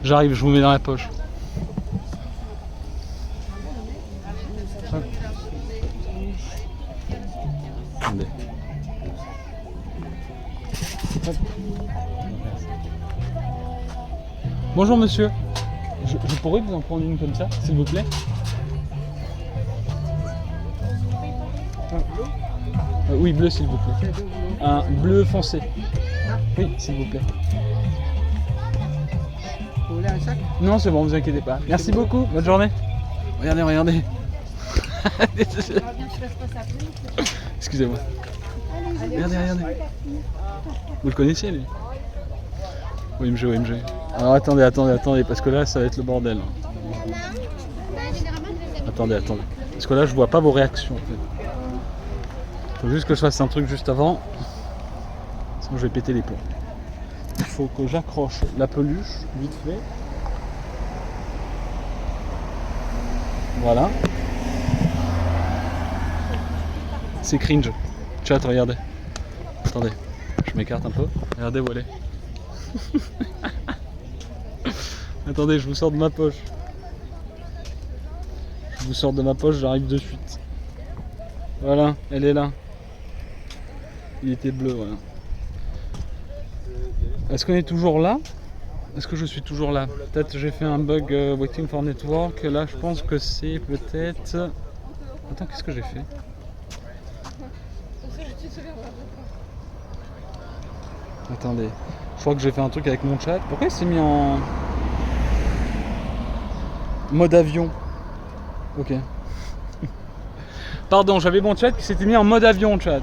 Speaker 1: J'arrive, je vous mets dans la poche. Hop. Attendez. Hop. Bonjour monsieur. Je pourrais vous en prendre une comme ça, s'il vous plaît? Oui, bleu s'il vous plaît. Un bleu foncé. Oui, s'il vous plaît.
Speaker 2: Vous voulez un sac?
Speaker 1: Non, c'est bon, vous inquiétez pas. Merci beaucoup, bonne journée. Regardez, regardez. Excusez-moi. Regardez, regardez. Vous le connaissez lui? OMG, OMG. Alors attendez, attendez, parce que là ça va être le bordel. Attendez. Parce que là je vois pas vos réactions en fait. Faut juste que je fasse un truc juste avant. Sinon je vais péter les plombs. Il faut que j'accroche la peluche, vite fait. Voilà. C'est cringe. Chat, regardez. Attendez, je m'écarte un peu. Regardez où elle est. Attendez, je vous sors de ma poche. Je vous sors de ma poche, j'arrive de suite. Voilà, elle est là. Il était bleu, voilà. Est-ce qu'on est toujours là? Est-ce que je suis toujours là? Peut-être j'ai fait un bug waiting for network. Là, je pense que c'est peut-être... Attends, qu'est-ce que j'ai fait? Attendez, je crois que j'ai fait un truc avec mon chat. Pourquoi il s'est mis en mode avion? Ok. Pardon, j'avais mon chat qui s'était mis en mode avion, chat.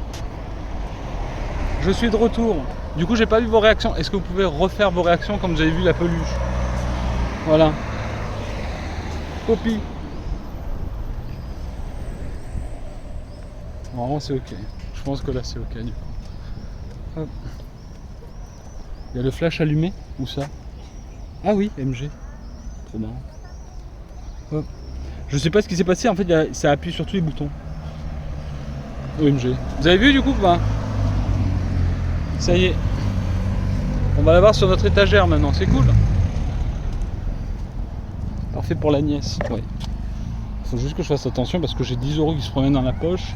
Speaker 1: Je suis de retour. Du coup, j'ai pas vu vos réactions. Est-ce que vous pouvez refaire vos réactions comme vous avez vu la peluche? Voilà. Copie. Normalement, c'est ok. Je pense que là, c'est ok du coup. Hop. Il y a le flash allumé? Où ça? Ah oui, MG. Trop marrant. Hop. Je sais pas ce qui s'est passé, en fait ça appuie sur tous les boutons. OMG. Vous avez vu du coup pas? Ça y est. On va l'avoir sur notre étagère maintenant, c'est cool. Parfait pour la nièce. Ouais. Faut juste que je fasse attention parce que j'ai 10 € qui se promènent dans la poche.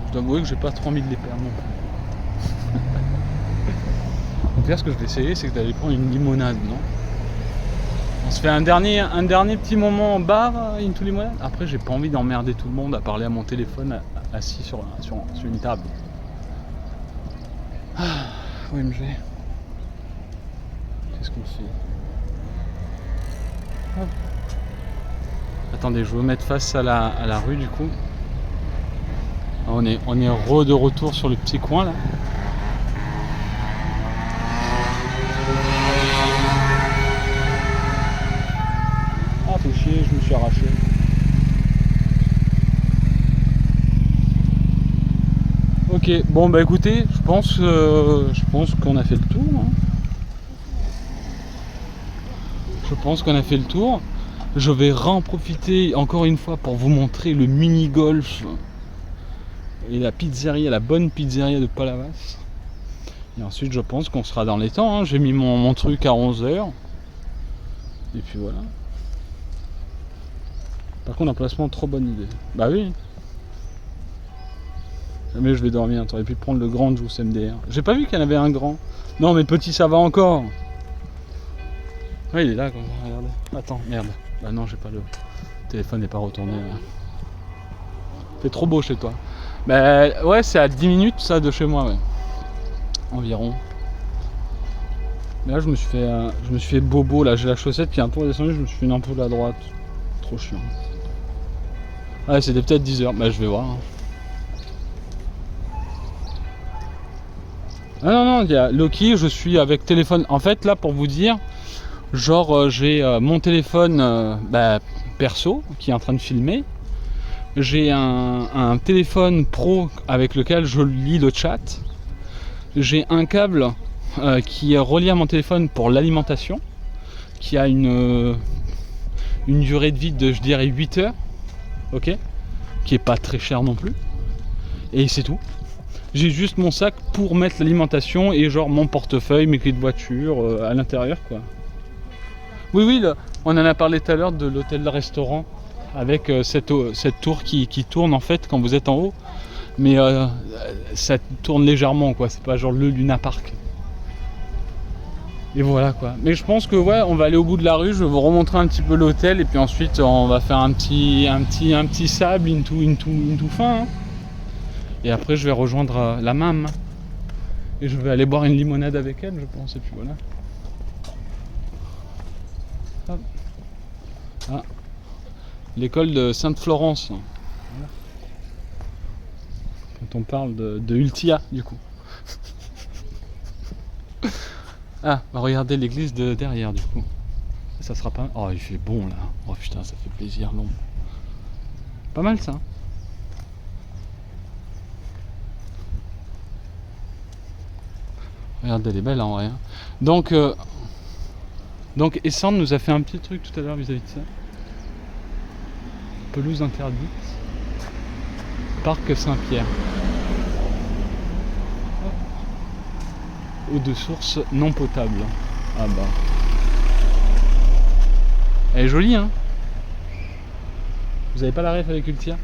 Speaker 1: Je dois avouer que j'ai pas trop envie de les perdre non plus. Donc là ce que je vais essayer c'est d'aller prendre une limonade, non? On se fait un dernier petit moment en bar, into limonade. Après j'ai pas envie d'emmerder tout le monde à parler à mon téléphone assis sur une table. Ah, OMG. Ok. Qu'est-ce qu'on fait? Hop. Attendez, je vais vous mettre face à la rue du coup. On est de retour sur le petit coin là. Ah, faut chier, je me suis arraché. Ok, bon bah écoutez, je pense qu'on a fait le tour. Hein. Je pense qu'on a fait le tour. Je vais en profiter encore une fois pour vous montrer le mini-golf et la pizzeria, la bonne pizzeria de Palavas. Et ensuite je pense qu'on sera dans les temps. Hein. J'ai mis mon truc à 11h. Et puis voilà. Par contre, emplacement, trop bonne idée. Bah oui. Mais je vais dormir, t'aurais pu prendre le grand Juice MDR. J'ai pas vu qu'il y en avait un grand. Non mais petit ça va encore. Ouais, il est là, comme ça, regardez. Attends, merde. Bah non, j'ai pas le téléphone n'est pas retourné. Là. C'est trop beau chez toi. Bah ouais, c'est à 10 minutes ça de chez moi, ouais. Environ. Mais là je me suis fait bobo là, j'ai la chaussette qui est un peu redescendue, je me suis fait une ampoule à droite. Trop chiant. Ouais, c'était peut-être 10h, bah je vais voir. Ah non, il y a Loki, je suis avec téléphone. En fait, là, pour vous dire, genre, j'ai mon téléphone perso qui est en train de filmer. J'ai un téléphone pro avec lequel je lis le chat. J'ai un câble qui est relié à mon téléphone pour l'alimentation, qui a une durée de vie de, je dirais, 8 heures. Ok, qui est pas très cher non plus. Et c'est tout. J'ai juste mon sac pour mettre l'alimentation et genre mon portefeuille, mes clés de voiture à l'intérieur quoi. Oui, on en a parlé tout à l'heure de l'hôtel-restaurant avec cette tour qui tourne en fait quand vous êtes en haut. Mais ça tourne légèrement quoi, c'est pas genre le Luna Park. Et voilà quoi. Mais je pense que ouais, on va aller au bout de la rue, je vais vous remontrer un petit peu l'hôtel et puis ensuite on va faire un petit sable into fin. Hein. Et après je vais rejoindre la mam. Et je vais aller boire une limonade avec elle, je pense, et puis voilà. Hop. Ah. L'école de Sainte-Florence. Voilà. Quand on parle de Ultia, du coup. Ah, bah regardez l'église de derrière, du coup. Ça sera pas... Oh, il fait bon, là. Oh putain, ça fait plaisir, non. Pas mal, ça. Regardez, elle est belle, en vrai. Hein. Donc, Essande nous a fait un petit truc tout à l'heure vis-à-vis de ça. Pelouse interdite. Parc Saint-Pierre. Eau de source non potable. Ah bah. Elle est jolie, hein. Vous avez pas la ref avec Ultia?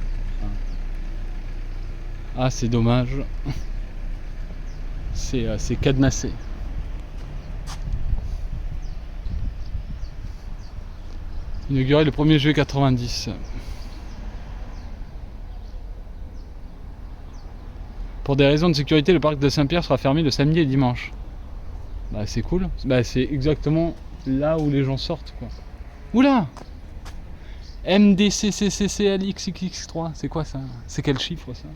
Speaker 1: Ah, c'est dommage. C'est cadenassé. Inauguré le 1er juillet 90. Pour des raisons de sécurité, le parc de Saint-Pierre sera fermé le samedi et dimanche. Bah c'est cool. Bah c'est exactement là où les gens sortent quoi. Oula! MDCCCCLXXX3, c'est quoi ça? C'est quel chiffre ça?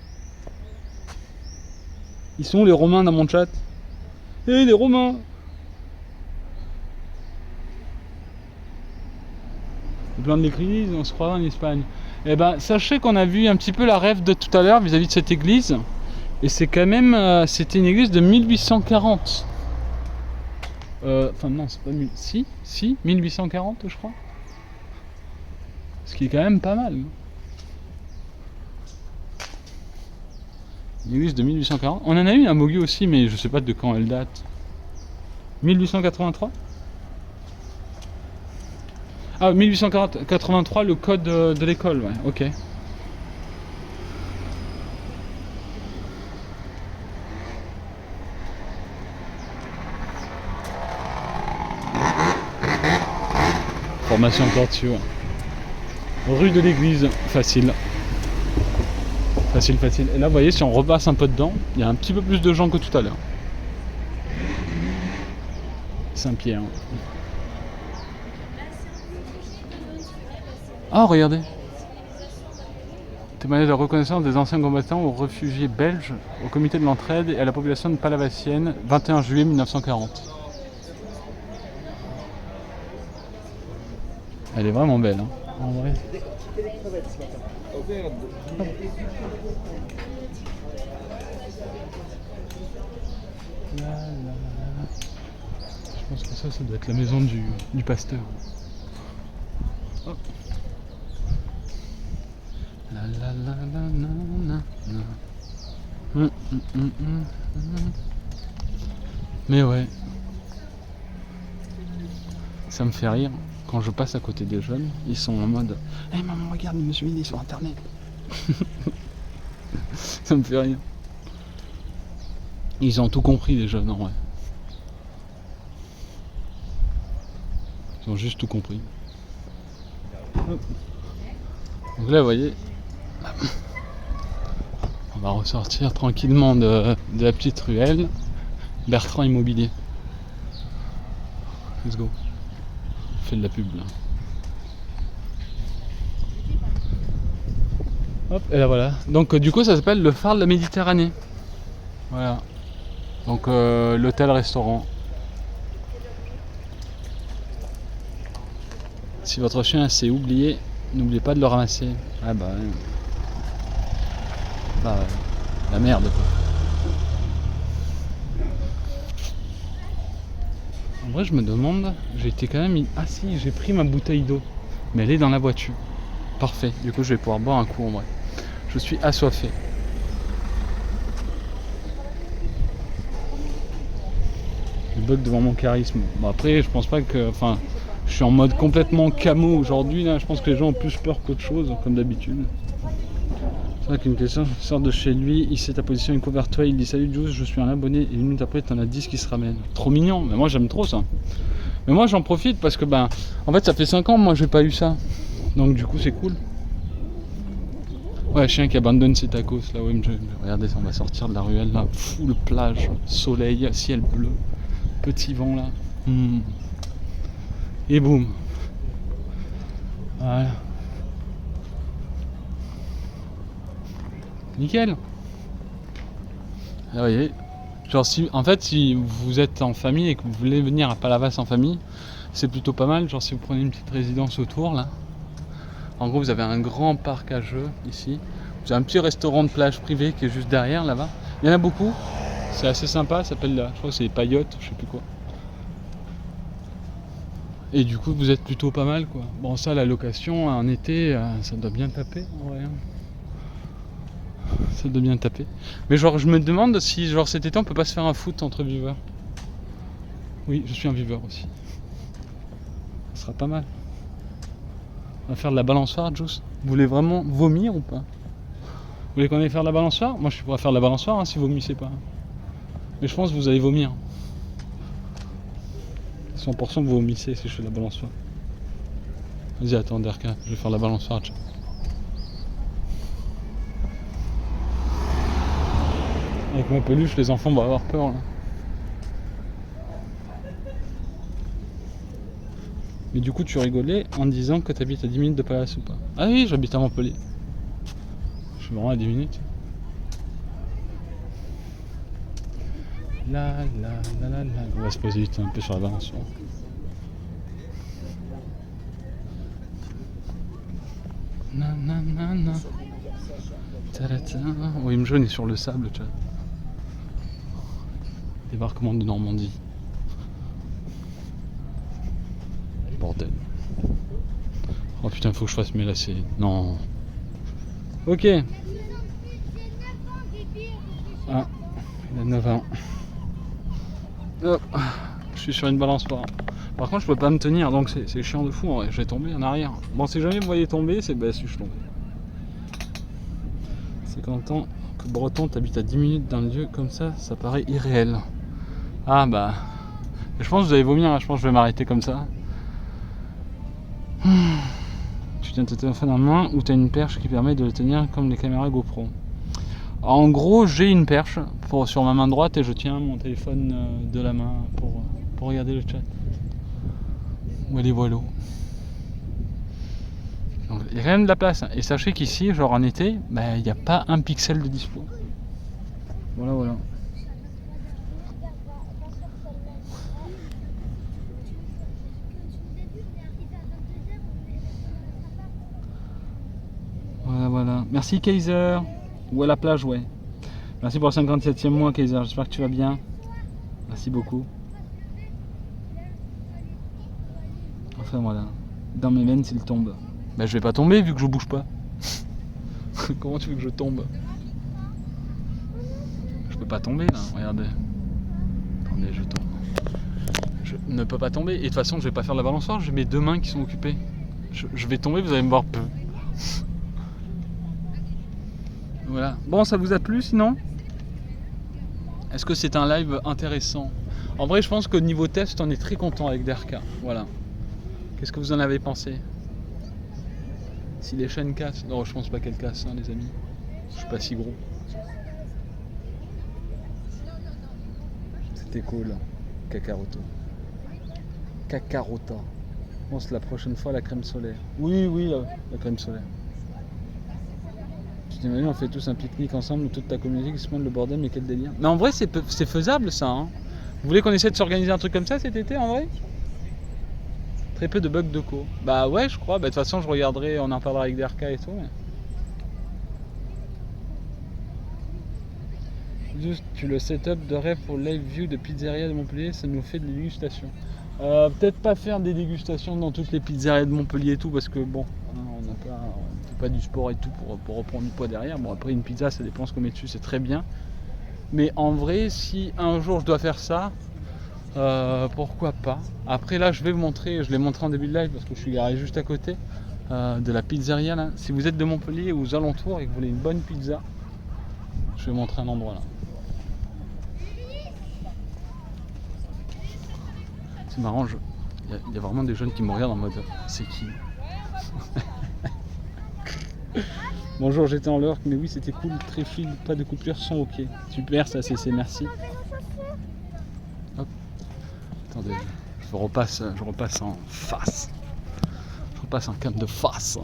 Speaker 1: Ils sont où les Romains dans mon chat? Eh les Romains! Le plan de l'église, on se croirait en Espagne. Eh ben sachez qu'on a vu un petit peu la rêve de tout à l'heure vis-à-vis de cette église. Et c'est quand même, c'était une église de 1840. Enfin non, c'est pas... Si, 1840 je crois. Ce qui est quand même pas mal. Une église de 1840. On en a eu un Mogu aussi, mais je sais pas de quand elle date. 1883 ? Ah, 1883, le code de l'école, ouais, ok. Formation encore dessus. Ouais. Rue de l'église, facile. Facile. Et là, vous voyez, si on repasse un peu dedans, il y a un petit peu plus de gens que tout à l'heure. Saint-Pierre. Oh, regardez. Témoignage de reconnaissance des anciens combattants aux réfugiés belges, au comité de l'entraide et à la population de Palavassienne, 21 juillet 1940. Elle est vraiment belle, hein, en vrai. Je pense que ça doit être la maison du pasteur. Hop. La la la la la la. Mais ouais, ça me fait rire quand je passe à côté des jeunes, ils sont en mode hey maman regarde, je me suis mis sur internet. Ça me fait rire. Ils ont tout compris les jeunes en vrai. Ils ont juste tout compris. Donc là vous voyez, on va ressortir tranquillement de la petite ruelle. Bertrand Immobilier. Let's go. On fait de la pub là. Hop, et là voilà. Donc du coup ça s'appelle le phare de la Méditerranée. Voilà. Donc l'hôtel-restaurant. Si votre chien s'est oublié, n'oubliez pas de le ramasser. Ah bah ouais. Bah ouais. La merde quoi. En vrai je me demande, j'ai été quand même... Ah si, j'ai pris ma bouteille d'eau. Mais elle est dans la voiture. Parfait, du coup je vais pouvoir boire un coup en vrai. Je suis assoiffé. Je bug devant mon charisme. Bon après je pense pas que... Enfin, je suis en mode complètement camo aujourd'hui là. Je pense que les gens ont plus peur qu'autre chose, comme d'habitude. C'est vrai qu'une question sort de chez lui, il sait ta position, il court vers toi, il dit salut Juice, je suis un abonné, et une minute après t'en as 10 qui se ramènent. Trop mignon, mais moi j'aime trop ça. Mais moi j'en profite parce que ben, en fait ça fait 5 ans moi j'ai pas eu ça. Donc du coup c'est cool. Ouais, chien qui abandonne ses tacos là, ouais, regardez, on va sortir de la ruelle là, full plage, soleil, ciel bleu, petit vent là. Et boum. Voilà. Nickel. Là, vous voyez, genre si, en fait si vous êtes en famille et que vous voulez venir à Palavas en famille, c'est plutôt pas mal. Genre si vous prenez une petite résidence autour là, en gros vous avez un grand parc à jeux ici, vous avez un petit restaurant de plage privé qui est juste derrière là-bas. Il y en a beaucoup, c'est assez sympa, ça s'appelle là, je crois que c'est les Paillotes, je sais plus quoi. Et du coup vous êtes plutôt pas mal quoi. Bon ça la location en été ça doit bien taper en vrai. Ça doit bien taper. Mais genre je me demande si genre cet été on peut pas se faire un foot entre viveurs. Oui, je suis un viveur aussi. Ça sera pas mal. On va faire de la balançoire, Juice. Vous voulez vraiment vomir ou pas? Vous voulez qu'on aille faire de la balançoire? Moi je suis prêt à faire de la balançoire hein, si vous vomissez pas. Mais je pense que vous allez vomir. 100% que vous vomissez si je fais de la balançoire. Vas-y attends Derka, je vais faire de la balançoire. Avec ma peluche, les enfants vont avoir peur là. Mais du coup, tu rigolais en disant que tu habites à 10 minutes de Palavas ou pas? Ah oui, j'habite à Montpellier. Je suis vraiment à 10 minutes. La la la la la. On va se poser vite un peu sur la balançoire. Nanana. Oui, me jaune est sur le sable, tu vois. Débarquement de Normandie. Bordel. Oh putain, faut que je fasse mes lacets. Non. Ok. Ah, il a 9 ans. Oh, je suis sur une balançoire. Par contre, je peux pas me tenir, donc c'est chiant de fou. En vrai. Je vais tomber en arrière. Bon, si jamais vous voyez tomber, c'est bah si je tombe. C'est content que Breton t'habite à 10 minutes d'un lieu comme ça, ça paraît irréel. Ah bah. Je pense que vous allez vomir, hein. Je pense que je vais m'arrêter comme ça. Tu tiens ton téléphone en main ou tu as une perche qui permet de le tenir comme les caméras GoPro. En gros, j'ai une perche sur ma main droite et je tiens mon téléphone de la main pour pour regarder le chat. Voilà, voilà. Donc, il y a quand même de la place. Et sachez qu'ici, genre en été, bah, il n'y a pas un pixel de dispo. Voilà, voilà. Voilà, voilà. Merci Kaiser. Ou à la plage, ouais. Merci pour le 57e mois, Kaiser. J'espère que tu vas bien. Merci beaucoup. Enfin, voilà. Dans mes veines, s'il tombe. Bah, je vais pas tomber vu que je bouge pas. Comment tu veux que je tombe? Je peux pas tomber là, regardez. Attendez, je tombe. Je ne peux pas tomber. Et de toute façon, je vais pas faire la balançoire, j'ai mes deux mains qui sont occupées. Je vais tomber, vous allez me voir peu. Voilà. Bon, ça vous a plu sinon? Est-ce que c'est un live intéressant? En vrai, je pense qu'au niveau test, on est très content avec DRK. Voilà. Qu'est-ce que vous en avez pensé? Si les chaînes cassent? Non, je pense pas qu'elles cassent, hein, les amis. Je suis pas si gros. C'était cool. Kakaroto. Kakarota. Je pense la prochaine fois la crème solaire. Oui, oui, la crème solaire. Tu t'imagines, on fait tous un pique-nique ensemble, toute ta communauté qui se montre le bordel, mais quel délire. Mais en vrai, c'est faisable ça. Hein. Vous voulez qu'on essaie de s'organiser un truc comme ça cet été en vrai? Très peu de bugs de co. Bah ouais, je crois. Bah, de toute façon, je regarderai, on en parlera avec DRK et tout. Mais... Juste, tu le setup de rêve pour live view de pizzeria de Montpellier, ça nous fait des dégustations. Peut-être pas faire des dégustations dans toutes les pizzerias de Montpellier et tout, parce que bon, on ne fait pas du sport et tout pour reprendre du poids derrière. Bon, après une pizza, ça dépend ce qu'on met dessus, c'est très bien. Mais en vrai, si un jour je dois faire ça, pourquoi pas. Après là, je vais vous montrer, je l'ai montré en début de live parce que je suis garé juste à côté de la pizzeria là. Si vous êtes de Montpellier ou aux alentours et que vous voulez une bonne pizza, je vais vous montrer un endroit là. C'est marrant, il y a vraiment des jeunes qui me regardent en mode c'est qui? Bonjour, j'étais en lurk, mais oui c'était cool, très fluide, pas de coupure, son ok. Super, ça c'est merci. Hop. Attendez, je repasse en face. Je repasse en cam de face.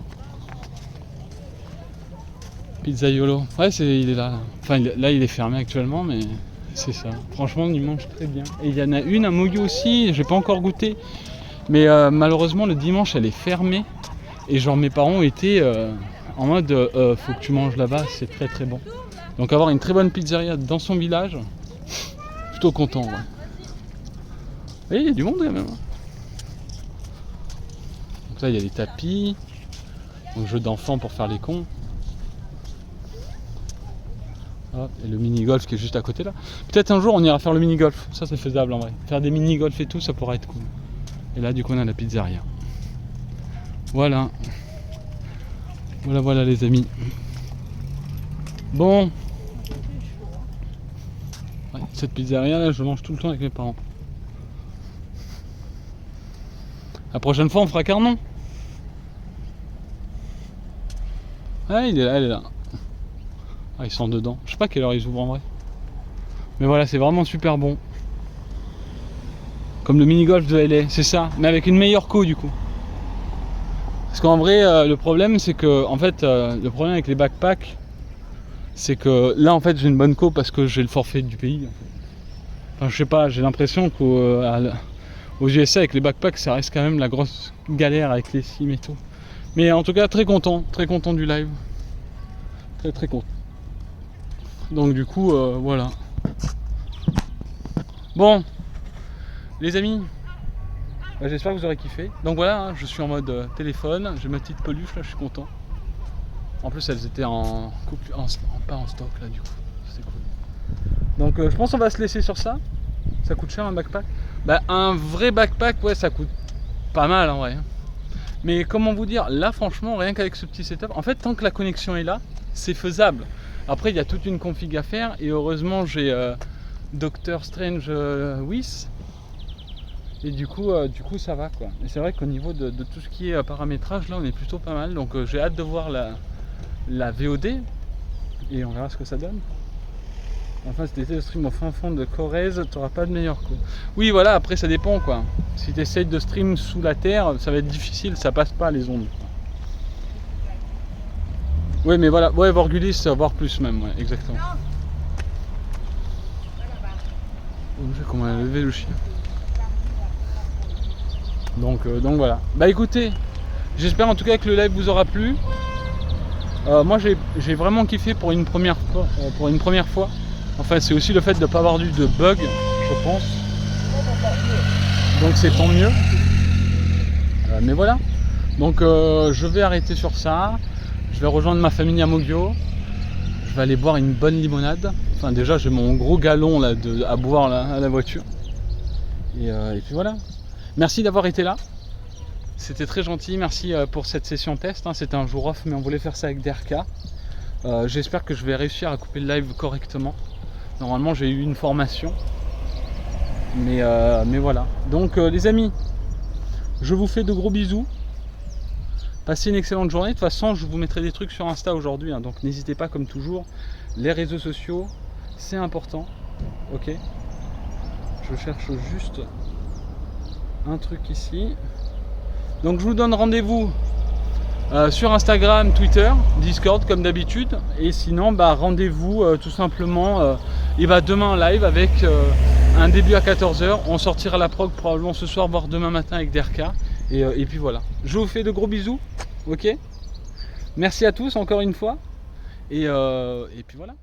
Speaker 1: Pizzaiolo, ouais il est là. Enfin là il est fermé actuellement, mais c'est ça. Franchement il mange très bien. Et il y en a une à Moyo aussi, j'ai pas encore goûté. Mais malheureusement le dimanche elle est fermée. Et genre mes parents étaient en mode faut que tu manges là-bas, c'est très très bon. Donc avoir une très bonne pizzeria dans son village, plutôt content. Ouais. Et il y a du monde quand même. Donc là il y a des tapis, donc jeu d'enfants pour faire les cons. Hop, et le mini-golf qui est juste à côté là. Peut-être un jour on ira faire le mini-golf, ça c'est faisable en vrai. Faire des mini-golf et tout, ça pourrait être cool. Et là du coup on a la pizzeria. Voilà. Voilà les amis. Bon. Ouais, cette pizzeria là je mange tout le temps avec mes parents. La prochaine fois on fera Carnon. Ah il est là, elle est là. Ah ils sont dedans. Je sais pas quelle heure ils ouvrent en vrai. Mais voilà, c'est vraiment super bon. Comme le mini-golf de LA, c'est ça. Mais avec une meilleure co du coup. Parce qu'en vrai, le problème c'est que, en fait, le problème avec les backpacks, c'est que là en fait j'ai une bonne co parce que j'ai le forfait du pays. Enfin je sais pas, j'ai l'impression qu'aux USA avec les backpacks ça reste quand même la grosse galère avec les sims et tout. Mais en tout cas très content du live. Très content. Donc du coup voilà. Bon les amis, j'espère que vous aurez kiffé. Donc voilà, hein, je suis en mode téléphone, j'ai ma petite peluche là, je suis content. En plus elles étaient pas en stock là du coup, c'est cool. Donc je pense qu'on va se laisser sur ça. Ça coûte cher un backpack? Bah un vrai backpack ouais ça coûte pas mal en vrai. Mais comment vous dire, là franchement rien qu'avec ce petit setup, en fait tant que la connexion est là, c'est faisable. Après il y a toute une config à faire et heureusement j'ai Doctor Strange Whis. Et du coup ça va quoi. Et c'est vrai qu'au niveau de tout ce qui est paramétrage là on est plutôt pas mal. Donc j'ai hâte de voir la VOD et on verra ce que ça donne. Enfin, si t'étais le stream au fin fond de Corrèze, t'auras pas de meilleur coup. Oui, voilà, après ça dépend quoi. Si t'essayes de stream sous la terre, ça va être difficile, ça passe pas les ondes. Oui, mais voilà, ouais, Vorgulis, voire plus même, ouais, exactement. Donc, j'ai comment lever le chien. Donc voilà. Bah écoutez, j'espère en tout cas que le live vous aura plu. Moi j'ai vraiment kiffé pour une première fois. Enfin, c'est aussi le fait de ne pas avoir eu de bug, je pense. Donc c'est tant mieux. Mais voilà. Donc je vais arrêter sur ça. Je vais rejoindre ma famille à Mogyo. Je vais aller boire une bonne limonade. Enfin déjà j'ai mon gros galon là, à boire là, à la voiture. Et puis voilà. Merci d'avoir été là. C'était très gentil. Merci pour cette session test. Hein. C'était un jour off mais on voulait faire ça avec DRK. J'espère que je vais réussir à couper le live correctement. Normalement j'ai eu une formation. Mais voilà. Donc les amis, je vous fais de gros bisous. Passez une excellente journée. De toute façon, je vous mettrai des trucs sur Insta aujourd'hui. Hein, donc n'hésitez pas, comme toujours. Les réseaux sociaux, c'est important. Ok. Je cherche juste un truc ici. Donc je vous donne rendez-vous sur Instagram, Twitter, Discord comme d'habitude. Et sinon, bah, rendez-vous tout simplement demain en live avec un début à 14 h. On sortira la prog probablement ce soir, voire demain matin avec DRK. Et puis voilà. Je vous fais de gros bisous. Ok. Merci à tous encore une fois. Et puis voilà.